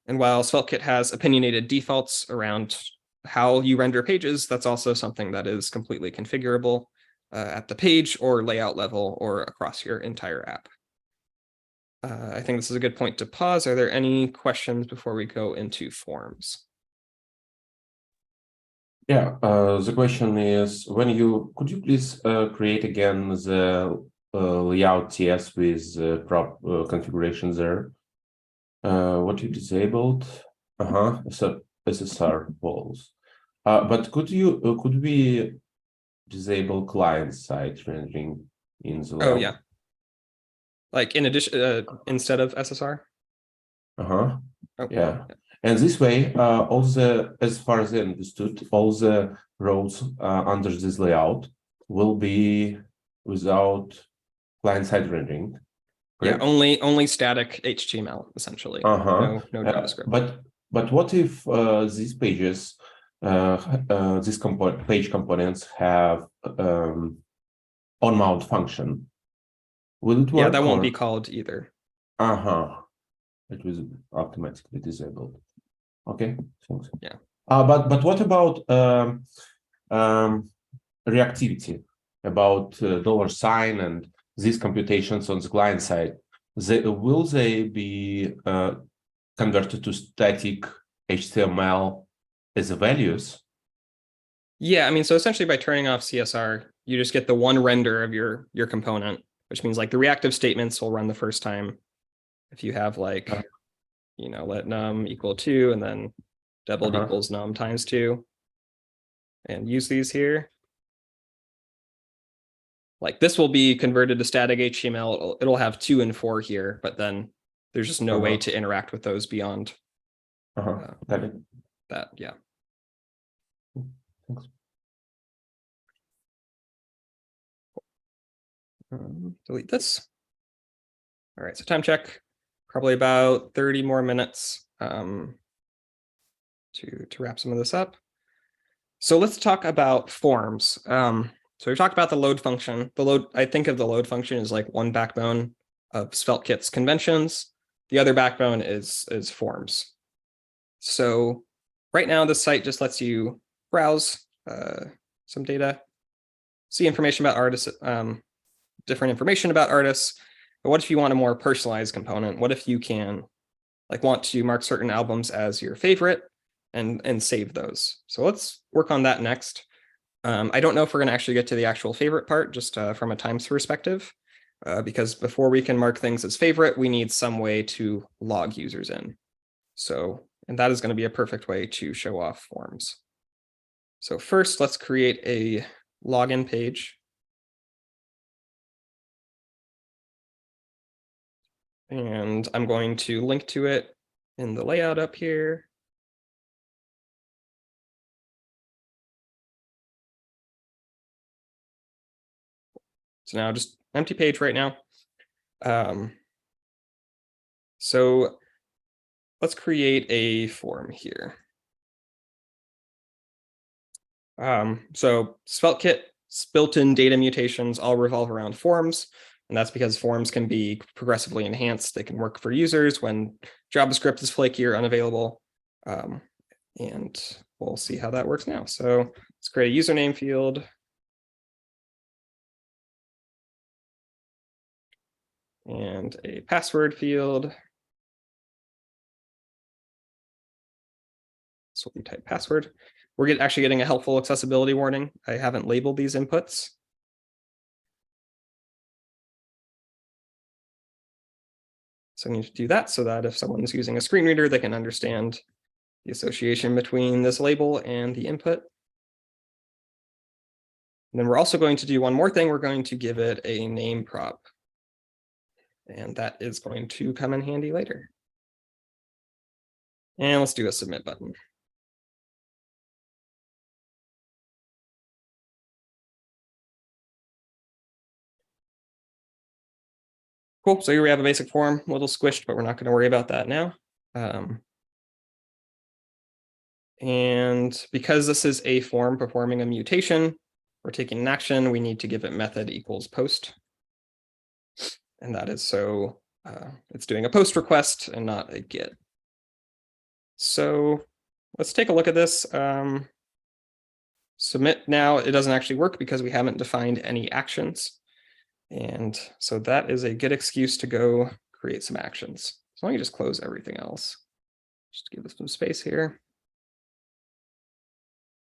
And while SvelteKit has opinionated defaults around how you render pages, that's also something that is completely configurable at the page or layout level or across your entire app. I think this is a good point to pause. Are there any questions before we go into forms? Yeah, the question is, could you please create again the layout TS with prop configuration there? What you disabled? So SSR polls. But could we disable client side rendering in the layout? Oh yeah. Like in addition, instead of SSR? Oh, yeah. And this way, all the, as far as I understood, all the rows under this layout will be without client-side rendering. Yeah, Correct? only static HTML essentially. Uh-huh. No JavaScript. But what if these pages, page components have on-mount function? Will it work? Yeah, that won't be called either. Uh-huh. It was automatically disabled. Okay, thanks. Yeah. But what about reactivity? About $sign and these computations on the client side? Will they be converted to static HTML as values? Yeah, I mean, so essentially by turning off CSR, you just get the one render of your component, which means like the reactive statements will run the first time. If you have like, let num equal 2 and then doubled equals num times 2 and use these here. Like this will be converted to static HTML. It'll have 2 and 4 here, but then there's just no way to interact with those beyond that. Yeah. Thanks. Delete this. All right, so time check, probably about 30 more minutes to wrap some of this up. So let's talk about forms. So we've talked about the load function. I think of the load function as like one backbone of SvelteKit's conventions. The other backbone is forms. So right now, this site just lets you browse some data, see information about artists, different information about artists. But what if you want a more personalized component? What if you can want to mark certain albums as your favorite and save those? So let's work on that next. I don't know if we're going to actually get to the actual favorite part, just from a times perspective, because before we can mark things as favorite, we need some way to log users in. So, and that is going to be a perfect way to show off forms. So first, let's create a login page. And I'm going to link to it in the layout up here. So now just empty page right now. So let's create a form here. So SvelteKit's built-in data mutations all revolve around forms. And that's because forms can be progressively enhanced. They can work for users when JavaScript is flaky or unavailable. And we'll see how that works now. So let's create a username field. And a password field. So we type password. We're actually getting a helpful accessibility warning. I haven't labeled these inputs. So I need to do that so that if someone's using a screen reader, they can understand the association between this label and the input. And then we're also going to do one more thing. We're going to give it a name prop. And that is going to come in handy later. And let's do a submit button. Cool, so here we have a basic form, a little squished, but we're not going to worry about that now. And because this is a form performing a mutation, we're taking an action, we need to give it method equals post. And that is so it's doing a post request and not a get. So let's take a look at this. Submit now, it doesn't actually work because we haven't defined any actions. And so that is a good excuse to go create some actions. So let me just close everything else. Just give this some space here.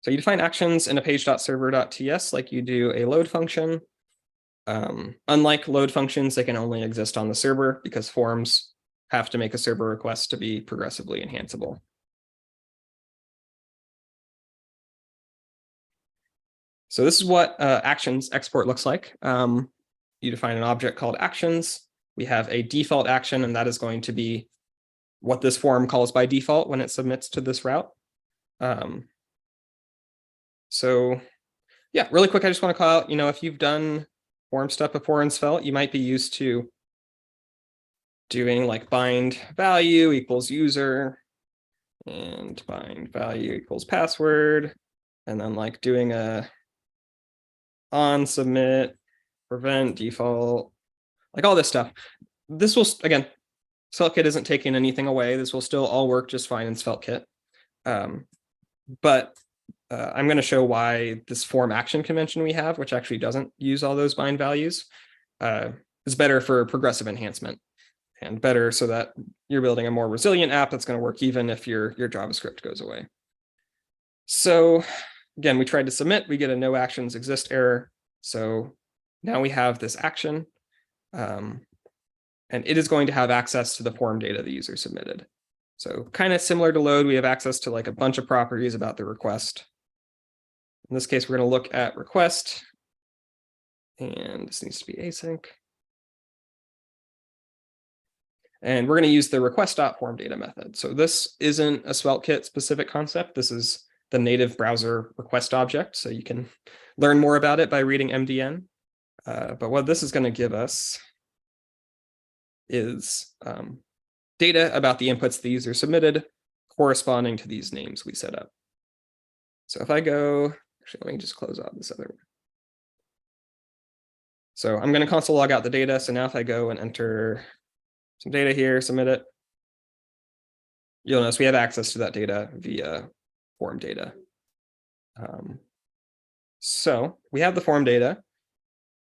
So you define actions in a page.server.ts like you do a load function. Unlike load functions, they can only exist on the server because forms have to make a server request to be progressively enhanceable. So this is what actions export looks like. You define an object called actions. We have a default action, and that is going to be what this form calls by default when it submits to this route. So yeah, really quick, I just want to call out, if you've done form stuff before in Svelte, you might be used to doing like bind value equals user and bind value equals password, and then like doing a on submit, prevent default, like all this stuff. This will, again, SvelteKit isn't taking anything away. This will still all work just fine in SvelteKit. But I'm going to show why this form action convention we have, which actually doesn't use all those bind values, is better for progressive enhancement and better so that you're building a more resilient app that's going to work even if your JavaScript goes away. So again, we tried to submit, we get a no actions exist error. So now we have this action, and it is going to have access to the form data the user submitted. So kind of similar to load, we have access to like a bunch of properties about the request. In this case, we're going to look at request, and this needs to be async. And we're going to use the request.formData method. So this isn't a SvelteKit specific concept. This is the native browser request object. So you can learn more about it by reading MDN. But what this is going to give us is data about the inputs the user submitted corresponding to these names we set up. So if I go, actually, let me just close out this other one. So I'm going to console log out the data. So now if I go and enter some data here, submit it, you'll notice we have access to that data via form data. So we have the form data.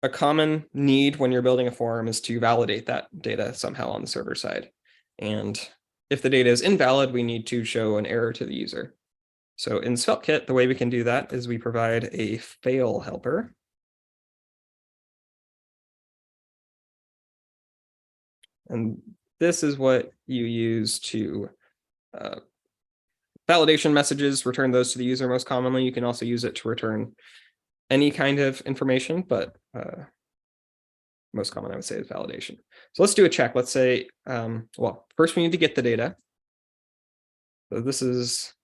A common need when you're building a form is to validate that data somehow on the server side. And if the data is invalid, we need to show an error to the user. So in SvelteKit, the way we can do that is we provide a fail helper. And this is what you use to validation messages, return those to the user most commonly. You can also use it to return any kind of information, but most common I would say is validation. So let's do a check. Let's say, well, first we need to get the data. So this is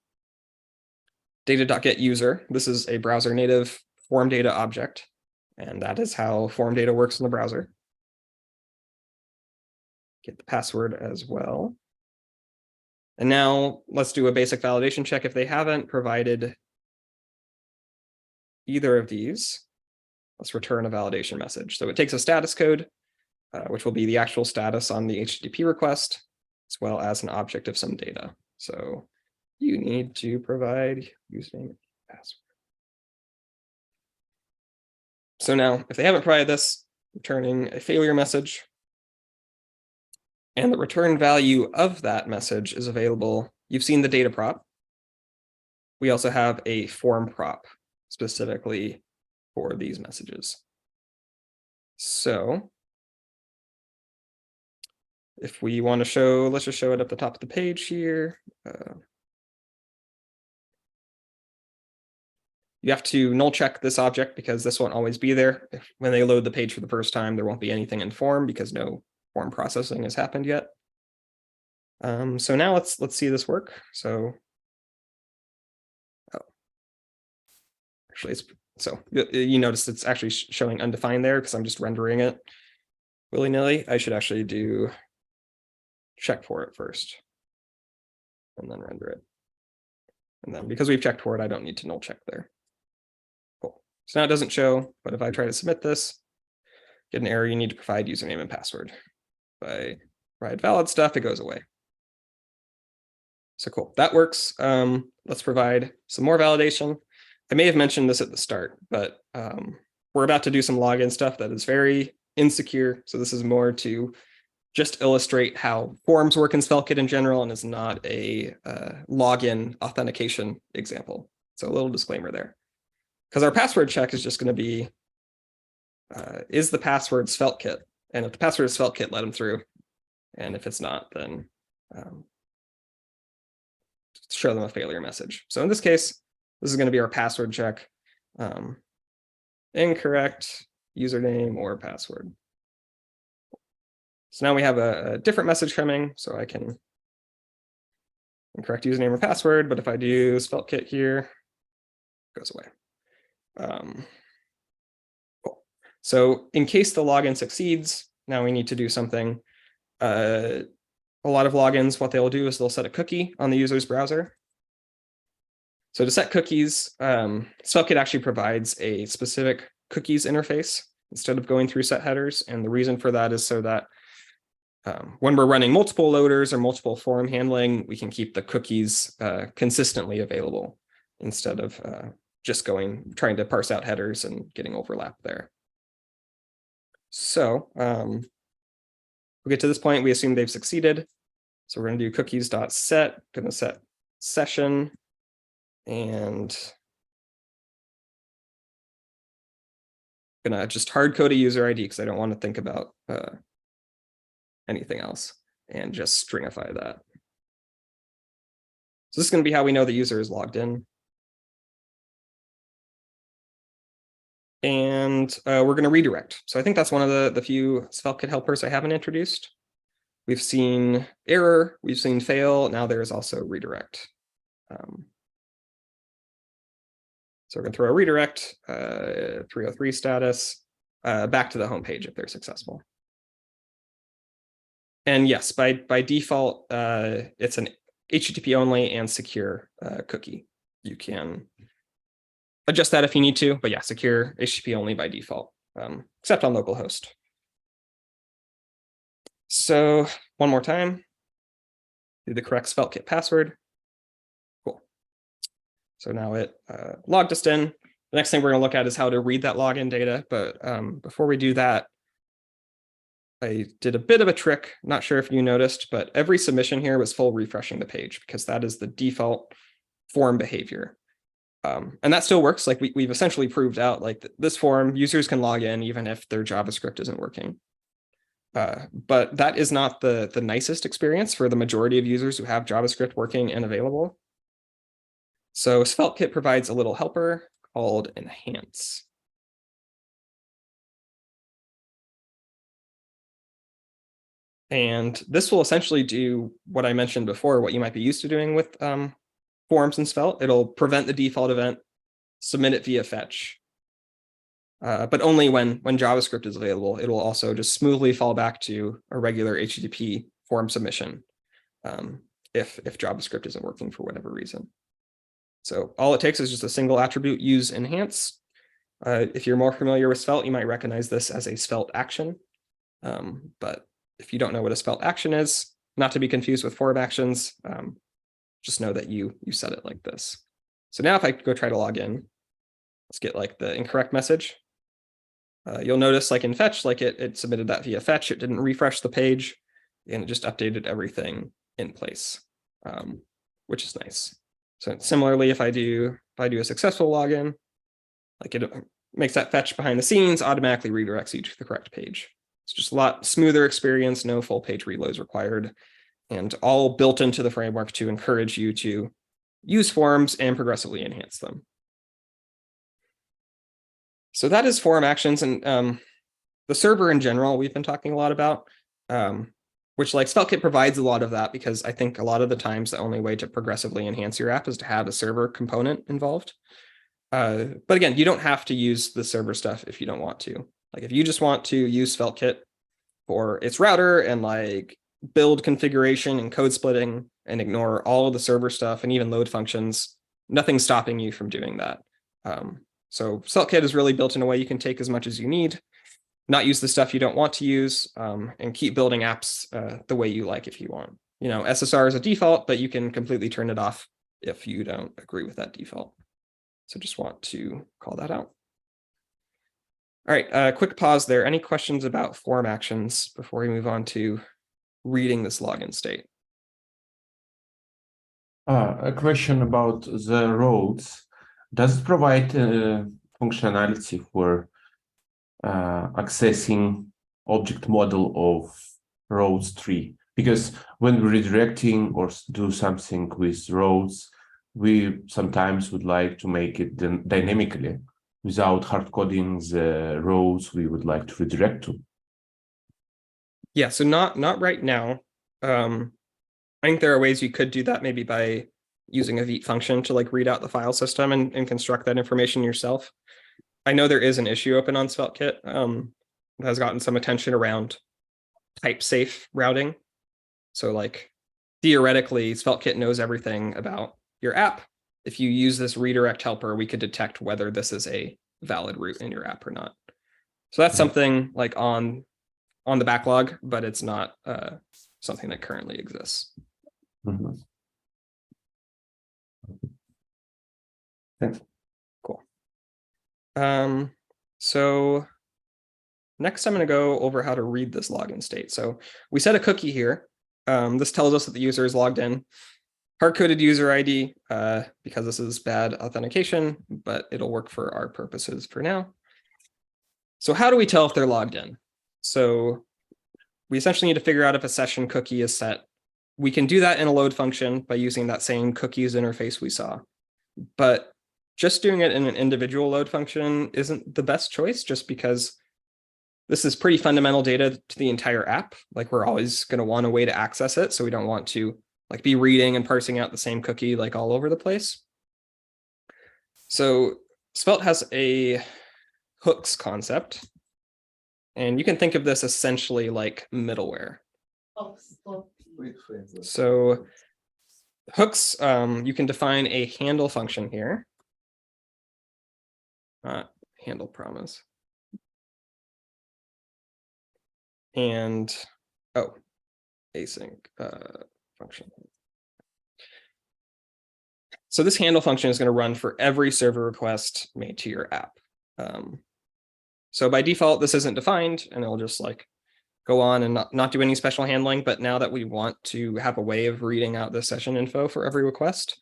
data.getUser. This is a browser native form data object, and that is how form data works in the browser. Get the password as well. And now let's do a basic validation check. If they haven't provided either of these, let's return a validation message. So it takes a status code, which will be the actual status on the HTTP request, as well as an object of some data. So you need to provide username and password. So now, if they haven't provided this, returning a failure message. And the return value of that message is available. You've seen the data prop. We also have a form prop specifically for these messages. So if we want to show, let's just show it at the top of the page here. You have to null check this object because this won't always be there. When they load the page for the first time, there won't be anything in form because no form processing has happened yet. So now let's see this work. So, actually, so you notice it's actually showing undefined there because I'm just rendering it willy-nilly. I should actually do check for it first, and then render it. And then because we've checked for it, I don't need to null check there. Cool. So now it doesn't show, but if I try to submit this, get an error, you need to provide username and password. If I provide valid stuff, it goes away. So cool, that works. Let's provide some more validation. I may have mentioned this at the start, but we're about to do some login stuff that is very insecure. So this is more to just illustrate how forms work in SvelteKit in general and is not a login authentication example. So a little disclaimer there. Because our password check is just going to be, is the password SvelteKit? And if the password is SvelteKit, let them through. And if it's not, then show them a failure message. So in this case, this is going to be our password check. Incorrect username or password. So now we have a different message coming. So I can incorrect username or password, but if I do SvelteKit here, it goes away. Cool. So in case the login succeeds, now we need to do something. A lot of logins, what they'll do is they'll set a cookie on the user's browser. So to set cookies, SvelteKit actually provides a specific cookies interface instead of going through set headers. And the reason for that is so that when we're running multiple loaders or multiple form handling, we can keep the cookies consistently available instead of just trying to parse out headers and getting overlap there. So we'll get to this point, we assume they've succeeded. So we're going to do cookies.set, going to set session, and going to just hard code a user ID because I don't want to think about anything else, and just stringify that. So this is going to be how we know the user is logged in. And we're going to redirect. So I think that's one of the few SvelteKit helpers I haven't introduced. We've seen error, we've seen fail, now there's also redirect. So we're going to throw a redirect, 303 status, back to the home page if they're successful. And yes, by default, it's an HTTP only and secure cookie. You can adjust that if you need to, but yeah, secure HTTP only by default, except on localhost. So one more time, do the correct SvelteKit password. Cool. So now it logged us in. The next thing we're going to look at is how to read that login data. But before we do that, I did a bit of a trick. Not sure if you noticed, but every submission here was full refreshing the page because that is the default form behavior. And that still works. Like we've essentially proved out like this form, users can log in even if their JavaScript isn't working. But that is not the nicest experience for the majority of users who have JavaScript working and available. So SvelteKit provides a little helper called enhance. And this will essentially do what I mentioned before, what you might be used to doing with forms in Svelte. It'll prevent the default event, submit it via fetch. But only when JavaScript is available. It will also just smoothly fall back to a regular HTTP form submission if JavaScript isn't working for whatever reason. So all it takes is just a single attribute, use enhance. If you're more familiar with Svelte, you might recognize this as a Svelte action. But if you don't know what a Svelte action is, not to be confused with form actions, just know that you set it like this. So now if I go try to log in, let's get like the incorrect message. You'll notice like in fetch, like it submitted that via fetch. It didn't refresh the page and it just updated everything in place, which is nice. So similarly, if I do a successful login, like it makes that fetch behind the scenes, automatically redirects you to the correct page. It's just a lot smoother experience, no full page reloads required, and all built into the framework to encourage you to use forms and progressively enhance them. So that is form actions, and the server in general we've been talking a lot about, which like SvelteKit provides a lot of that because I think a lot of the times the only way to progressively enhance your app is to have a server component involved. But again, you don't have to use the server stuff if you don't want to. Like if you just want to use SvelteKit for its router and like build configuration and code splitting and ignore all of the server stuff and even load functions, nothing's stopping you from doing that. So SvelteKit is really built in a way you can take as much as you need, not use the stuff you don't want to use, and keep building apps the way you like if you want. You know, SSR is a default, but you can completely turn it off if you don't agree with that default. So just want to call that out. All right, quick pause there. Any questions about form actions before we move on to reading this login state? A question about the roles. Does it provide functionality for accessing object model of roles tree? Because when we're redirecting or do something with roles, we sometimes would like to make it dynamically without hard coding the roles we would like to redirect to. Yeah, so not right now. I think there are ways you could do that, maybe by using a Vite function to like read out the file system and construct that information yourself. I know there is an issue open on SvelteKit that has gotten some attention around type safe routing. So like theoretically, SvelteKit knows everything about your app. If you use this redirect helper, we could detect whether this is a valid route in your app or not. So that's something like on the backlog, but it's not something that currently exists. Mhm. Thanks. Cool. So next I'm going to go over how to read this login state. So we set a cookie here. This tells us that the user is logged in. Hard-coded user ID because this is bad authentication, but it'll work for our purposes for now. So how do we tell if they're logged in? So we essentially need to figure out if a session cookie is set. We can do that in a load function by using that same cookies interface we saw. But just doing it in an individual load function isn't the best choice, just because this is pretty fundamental data to the entire app. Like we're always going to want a way to access it. So we don't want to like be reading and parsing out the same cookie like all over the place. So Svelte has a hooks concept. And you can think of this essentially like middleware. So hooks, you can define a handle function here. Handle promise. And, async function. So this handle function is going to run for every server request made to your app. So by default, this isn't defined, and it'll just like go on and not do any special handling. But now that we want to have a way of reading out the session info for every request,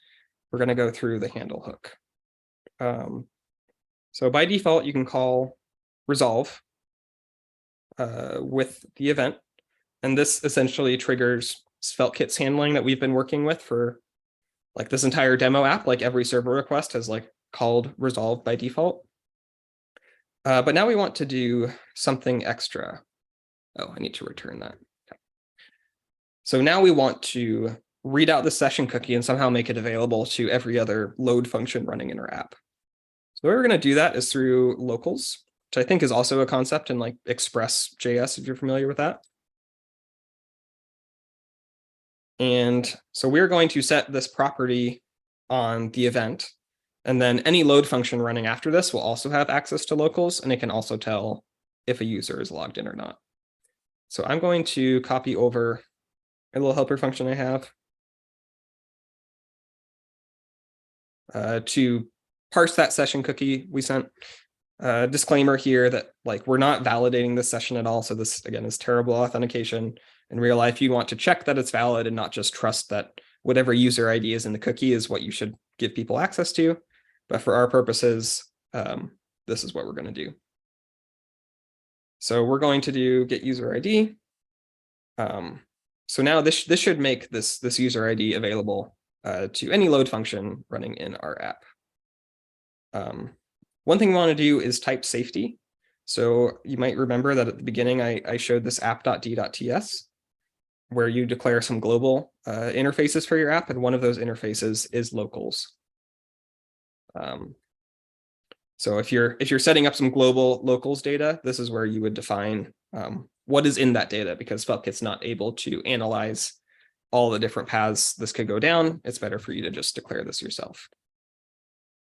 we're going to go through the handle hook. So by default, you can call resolve with the event. And this essentially triggers SvelteKit's handling that we've been working with for like this entire demo app. Like every server request has like called resolve by default. But now we want to do something extra. Oh, I need to return that. Okay. So now we want to read out the session cookie and somehow make it available to every other load function running in our app. So the way we're going to do that is through locals, which I think is also a concept in like Express.js, if you're familiar with that. And so we're going to set this property on the event. And then any load function running after this will also have access to locals, and it can also tell if a user is logged in or not. So I'm going to copy over a little helper function I have to parse that session cookie we sent. Disclaimer here that like we're not validating this session at all. So this again is terrible authentication. In real life, you want to check that it's valid and not just trust that whatever user ID is in the cookie is what you should give people access to. But for our purposes, this is what we're going to do. So we're going to do get user ID. So now this should make this user ID available to any load function running in our app. One thing we want to do is type safety. So you might remember that at the beginning, I showed this app.d.ts, where you declare some global interfaces for your app, and one of those interfaces is locals. So if you're setting up some global locals data, this is where you would define what is in that data, because SvelteKit's not able to analyze all the different paths this could go down. It's better for you to just declare this yourself.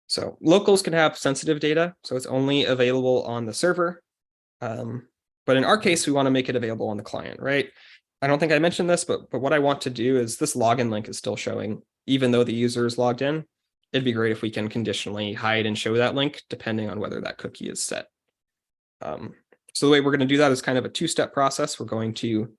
So locals can have sensitive data, so it's only available on the server. But in our case, we want to make it available on the client, right? I don't think I mentioned this, but what I want to do is this login link is still showing, even though the user is logged in. It'd be great if we can conditionally hide and show that link depending on whether that cookie is set. So the way we're going to do that is kind of a two-step process. We're going to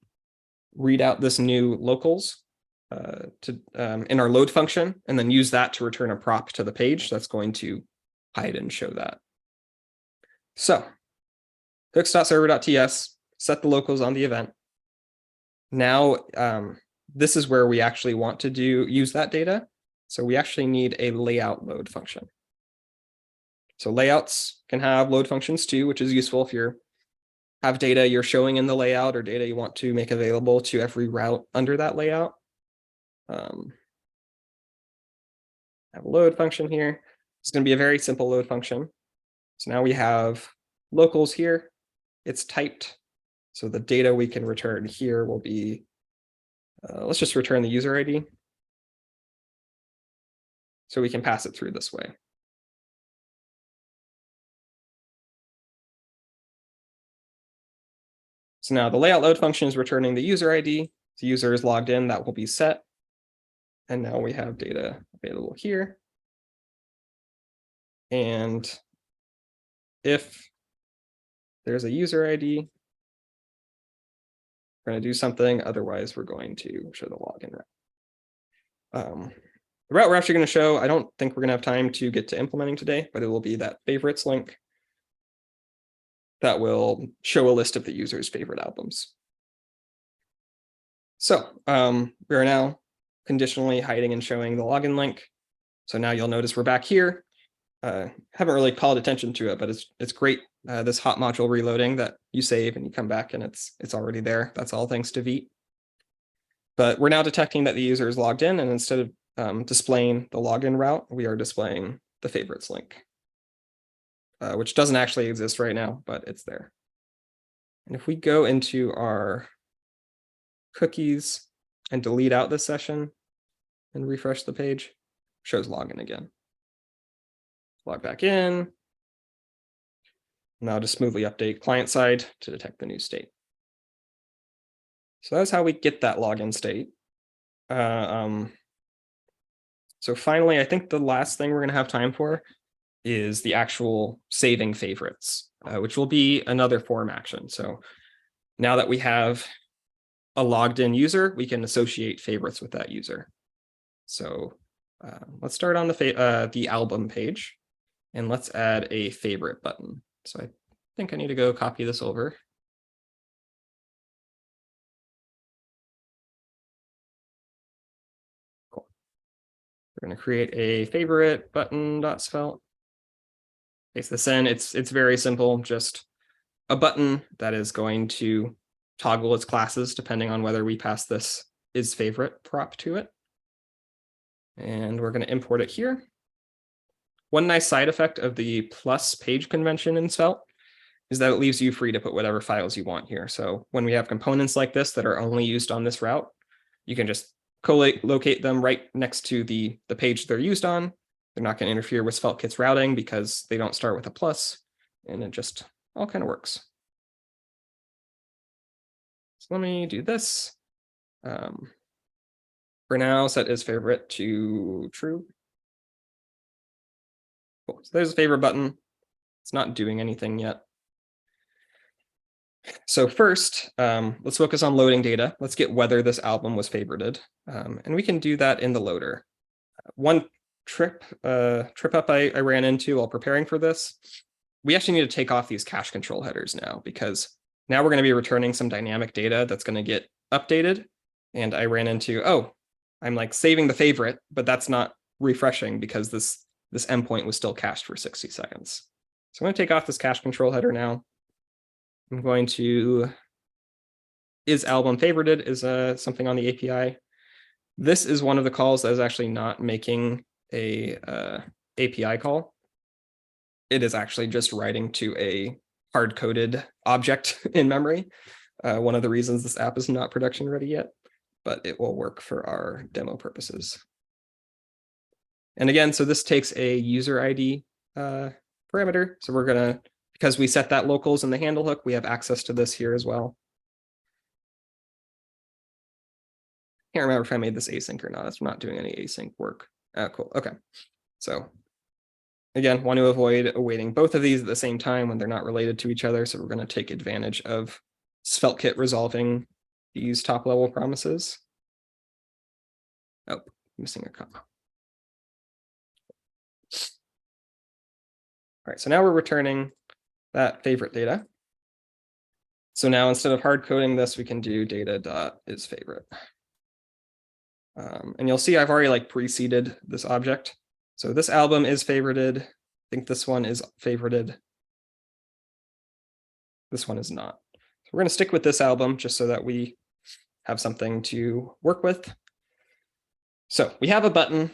read out this new locals in our load function, and then use that to return a prop to the page that's going to hide and show that. So hooks.server.ts, set the locals on the event. Now, this is where we actually want to use that data. So we actually need a layout load function. So layouts can have load functions too, which is useful if you have data you're showing in the layout or data you want to make available to every route under that layout. Have a load function here. It's going to be a very simple load function. So now we have locals here. It's typed. So the data we can return here will be, let's just return the user ID. So we can pass it through this way. So now the layout load function is returning the user ID. The user is logged in, that will be set. And now we have data available here. And if there's a user ID, we're going to do something. Otherwise, we're going to show the login route. The route we're actually going to show, I don't think we're going to have time to get to implementing today, but it will be that favorites link that will show a list of the user's favorite albums. So we are now conditionally hiding and showing the login link. So now you'll notice we're back here. Haven't really called attention to it, but it's great. This hot module reloading that you save and you come back and it's already there. That's all thanks to Vite. But we're now detecting that the user is logged in, and instead of displaying the login route, we are displaying the favorites link, which doesn't actually exist right now, but it's there. And if we go into our cookies and delete out this session and refresh the page, shows login again. Log back in. Now just smoothly update client side to detect the new state. So that's how we get that login state. So finally, I think the last thing we're going to have time for is the actual saving favorites, which will be another form action. So now that we have a logged in user, we can associate favorites with that user. So let's start on the album page, and let's add a favorite button. So I think I need to go copy this over. Cool. We're going to create a favorite button.svelte. Paste this in. It's very simple, just a button that is going to toggle its classes depending on whether we pass this is favorite prop to it. And we're going to import it here. One nice side effect of the plus page convention in Svelte is that it leaves you free to put whatever files you want here. So when we have components like this that are only used on this route, you can just co-locate them right next to the page they're used on. They're not going to interfere with SvelteKit's routing because they don't start with a plus, and it just all kind of works. So let me do this. For now, set is favorite to true. Cool. So there's a favorite button. It's not doing anything yet. So first, let's focus on loading data. Let's get whether this album was favorited. And we can do that in the loader. One trip up I ran into while preparing for this, we actually need to take off these cache control headers now, because now we're going to be returning some dynamic data that's going to get updated. And I ran into, oh, I'm like saving the favorite, but that's not refreshing because this endpoint was still cached for 60 seconds. So I'm going to take off this cache control header now. I'm going to is album favorited is something on the API. This is one of the calls that is actually not making a API call. It is actually just writing to a hard-coded object in memory. One of the reasons this app is not production ready yet, but it will work for our demo purposes. And again, so this takes a user ID parameter. So we're going to, because we set that locals in the handle hook, we have access to this here as well. Can't remember if I made this async or not. It's not doing any async work. Cool. Okay. So again, want to avoid awaiting both of these at the same time when they're not related to each other. So we're going to take advantage of SvelteKit resolving these top level promises. Oh, missing a comma. All right, so now we're returning that favorite data. So now instead of hard coding this, we can do data.isFavorite. And you'll see I've already like preceded this object. So this album is favorited. I think this one is favorited. This one is not. So we're going to stick with this album just so that we have something to work with. So we have a button.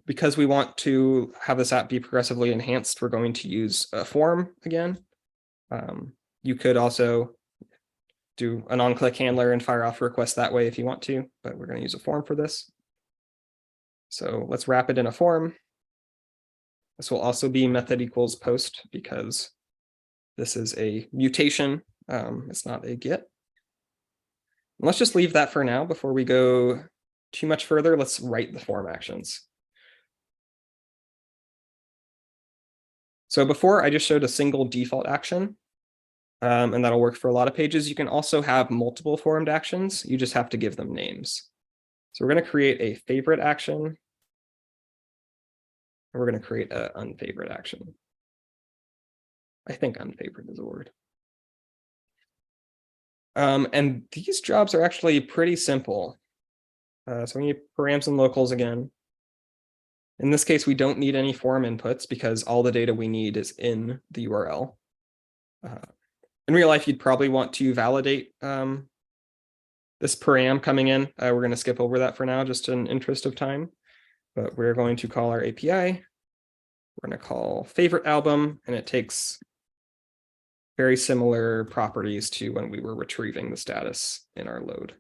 Because we want to have this app be progressively enhanced, we're going to use a form again. You could also do an on-click handler and fire off requests that way if you want to, but we're going to use a form for this. So let's wrap it in a form. This will also be method equals post because this is a mutation. It's not a get. Let's just leave that for now before we go too much further. Let's write the form actions. So before I just showed a single default action, and that'll work for a lot of pages. You can also have multiple formed actions. You just have to give them names. So we're going to create a favorite action. And we're going to create an unfavorite action. I think unfavorite is a word. And these jobs are actually pretty simple. So we need params and locals again. In this case, we don't need any form inputs because all the data we need is in the URL. In real life, you'd probably want to validate this param coming in. We're going to skip over that for now, just in interest of time. But we're going to call our API. We're going to call favorite album, and it takes very similar properties to when we were retrieving the status in our load.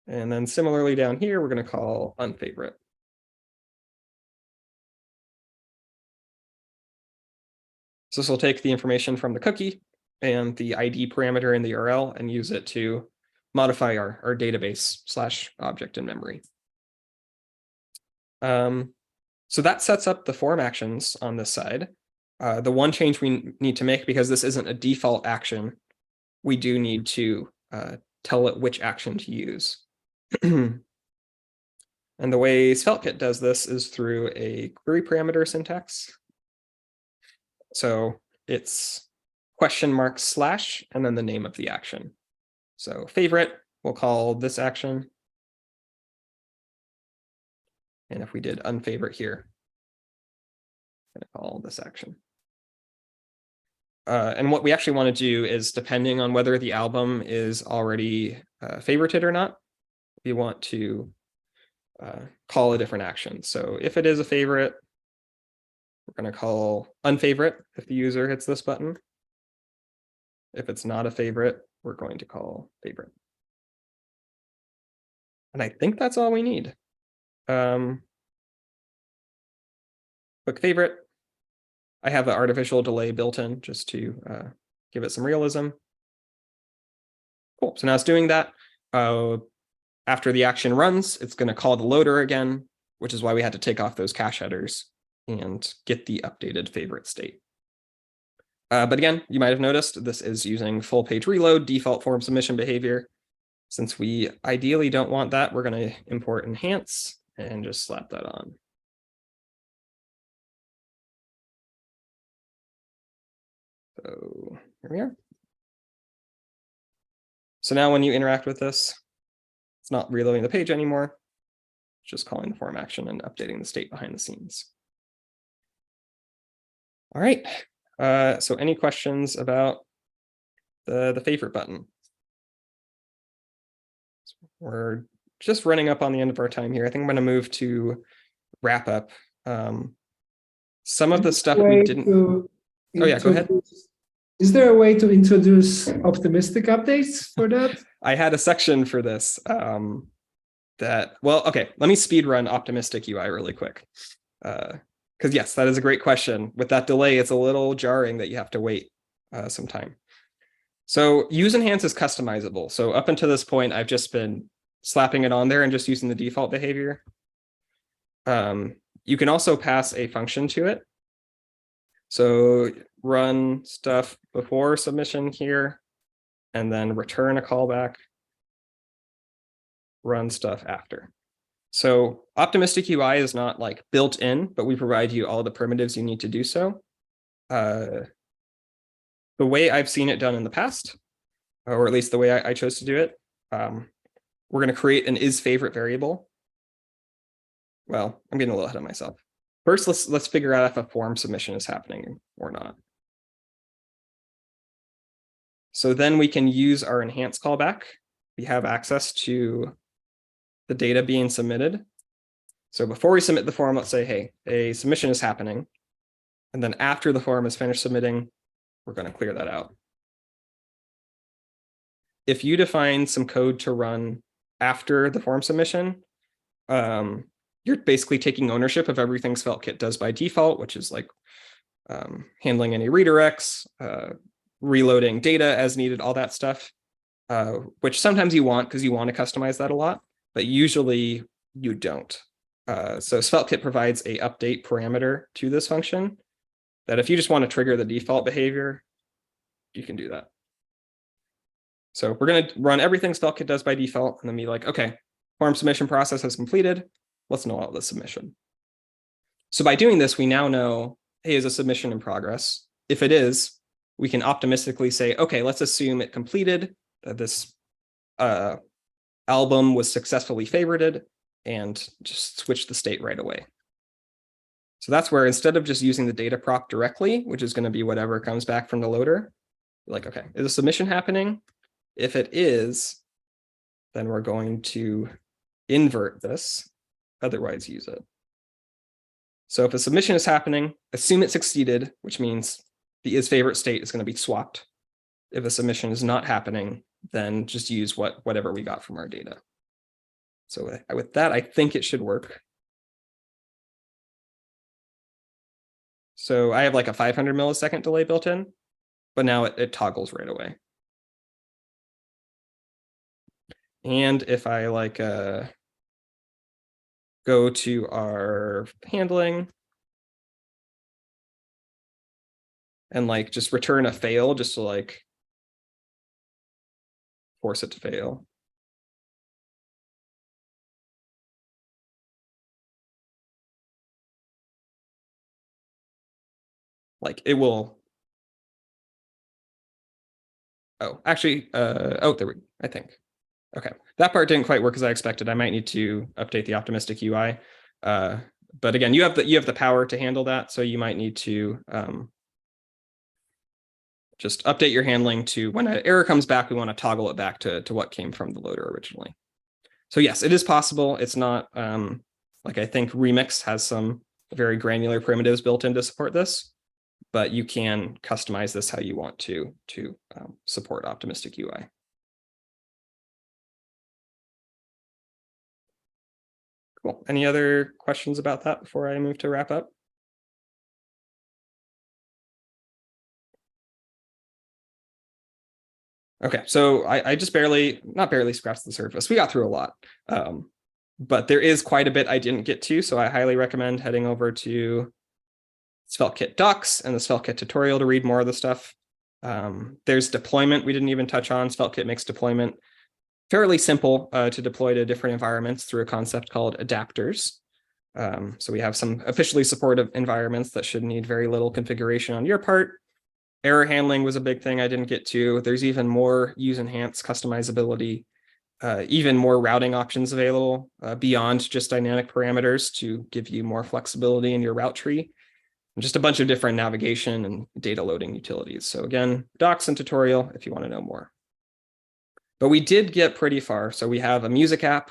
And then similarly down here, we're going to call unfavorite. So this will take the information from the cookie and the ID parameter in the URL and use it to modify our database / object in memory. So that sets up the form actions on this side. The one change we need to make, because this isn't a default action, we do need to tell it which action to use. And the way SvelteKit does this is through a query parameter syntax. So it's !/ and then the name of the action. So favorite, we'll call this action. And if we did unfavorite here, I'm going to call this action. And what we actually want to do is, depending on whether the album is already favorited or not, we want to call a different action. So if it is a favorite, we're going to call unfavorite if the user hits this button. If it's not a favorite, we're going to call favorite. And I think that's all we need. Quick favorite. I have an artificial delay built in just to give it some realism. Cool. So now it's doing that. After the action runs, it's going to call the loader again, which is why we had to take off those cache headers and get the updated favorite state. But again, you might have noticed this is using full page reload default form submission behavior. Since we ideally don't want that, we're going to import enhance and just slap that on. So here we are. So now when you interact with this, it's not reloading the page anymore. It's just calling the form action and updating the state behind the scenes. All right. So any questions about the favorite button? We're just running up on the end of our time here. I think I'm going to move to wrap up. Some of the stuff we didn't. Oh yeah, go ahead. Is there a way to introduce optimistic updates for that? I had a section for this. Well, okay, let me speed run optimistic UI really quick. Because yes, that is a great question. With that delay, it's a little jarring that you have to wait some time. So use enhance is customizable. So up until this point, I've just been slapping it on there and just using the default behavior. You can also pass a function to it. So run stuff before submission here, and then return a callback, run stuff after. So optimistic UI is not like built in, but we provide you all the primitives you need to do so. The way I've seen it done in the past, or at least the way I chose to do it, we're going to create an isFavorite variable. Well, I'm getting a little ahead of myself. First, let's figure out if a form submission is happening or not. So then we can use our enhance callback we have access to the data being submitted. So before we submit the form, let's say, hey, a submission is happening. And then after the form is finished submitting, we're going to clear that out. If you define some code to run after the form submission, you're basically taking ownership of everything SvelteKit does by default, which is like handling any redirects, reloading data as needed, all that stuff, which sometimes you want because you want to customize that a lot, but usually you don't. So SvelteKit provides a update parameter to this function that if you just want to trigger the default behavior, you can do that. So we're going to run everything SvelteKit does by default and then be like, okay, form submission process has completed. Let's null out the submission. So by doing this, we now know, hey, is a submission in progress? If it is, we can optimistically say, okay, let's assume it completed, that this album was successfully favorited, and just switch the state right away. So that's where instead of just using the data prop directly, which is going to be whatever comes back from the loader, like, okay, is a submission happening? If it is, then we're going to invert this, otherwise use it. So if a submission is happening, assume it succeeded, which means the isFavorite state is going to be swapped. If a submission is not happening, then just use whatever we got from our data. So with that, I think it should work. So I have like a 500 millisecond delay built in, but now it toggles right away. And if I like go to our handling and like just return a fail just to like force it to fail. Like it will. Oh, actually, oh, there we go, I think. Okay, that part didn't quite work as I expected. I might need to update the optimistic UI. But again, you have the power to handle that, so you might need to just update your handling to when an error comes back, we want to toggle it back to what came from the loader originally. So yes, it is possible. It's not like I think Remix has some very granular primitives built in to support this, but you can customize this how you want to support optimistic UI. Cool. Any other questions about that before I move to wrap up? Okay, so I just not barely scratched the surface. We got through a lot, but there is quite a bit I didn't get to, so I highly recommend heading over to SvelteKit docs and the SvelteKit tutorial to read more of the stuff. There's deployment we didn't even touch on. SvelteKit makes deployment fairly simple to deploy to different environments through a concept called adapters. So we have some officially supported environments that should need very little configuration on your part. Error handling was a big thing I didn't get to. There's even more use enhanced customizability, even more routing options available beyond just dynamic parameters to give you more flexibility in your route tree. And just a bunch of different navigation and data loading utilities. So again, docs and tutorial if you want to know more. But we did get pretty far. So we have a music app.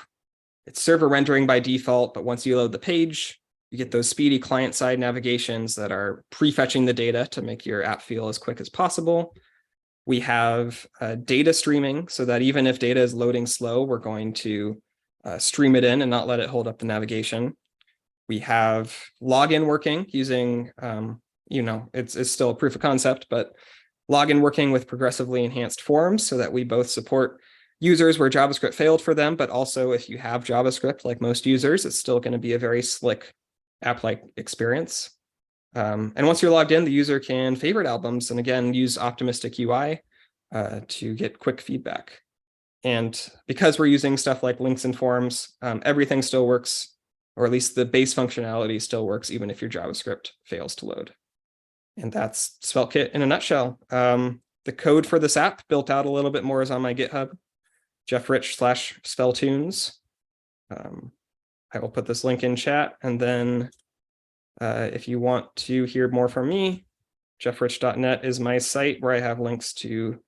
It's server rendering by default, but once you load the page, you get those speedy client-side navigations that are prefetching the data to make your app feel as quick as possible. We have data streaming so that even if data is loading slow, we're going to stream it in and not let it hold up the navigation. We have login working using, it's still a proof of concept, but login working with progressively enhanced forms so that we both support users where JavaScript failed for them, but also if you have JavaScript like most users, it's still going to be a very slick app-like experience. And once you're logged in, the user can favorite albums and again, use optimistic UI to get quick feedback. And because we're using stuff like links and forms, everything still works, or at least the base functionality still works, even if your JavaScript fails to load. And that's SvelteKit in a nutshell. The code for this app built out a little bit more is on my GitHub, Geoff Rich /Sveltunes. I will put this link in chat. And then if you want to hear more from me, geoffrich.net is my site where I have links to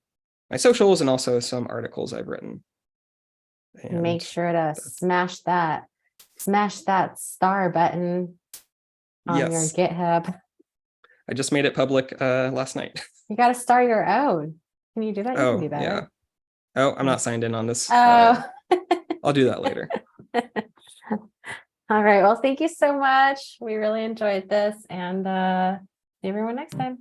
my socials and also some articles I've written. And Make sure to smash that star button on your yes, GitHub. I just made it public last night. You got to star your own. Can you do that? You can Oh, do that. yeah. Right? Oh, I'm not signed in on this. Oh. I'll do that later. All right. Well, thank you so much. We really enjoyed this, and see everyone next time.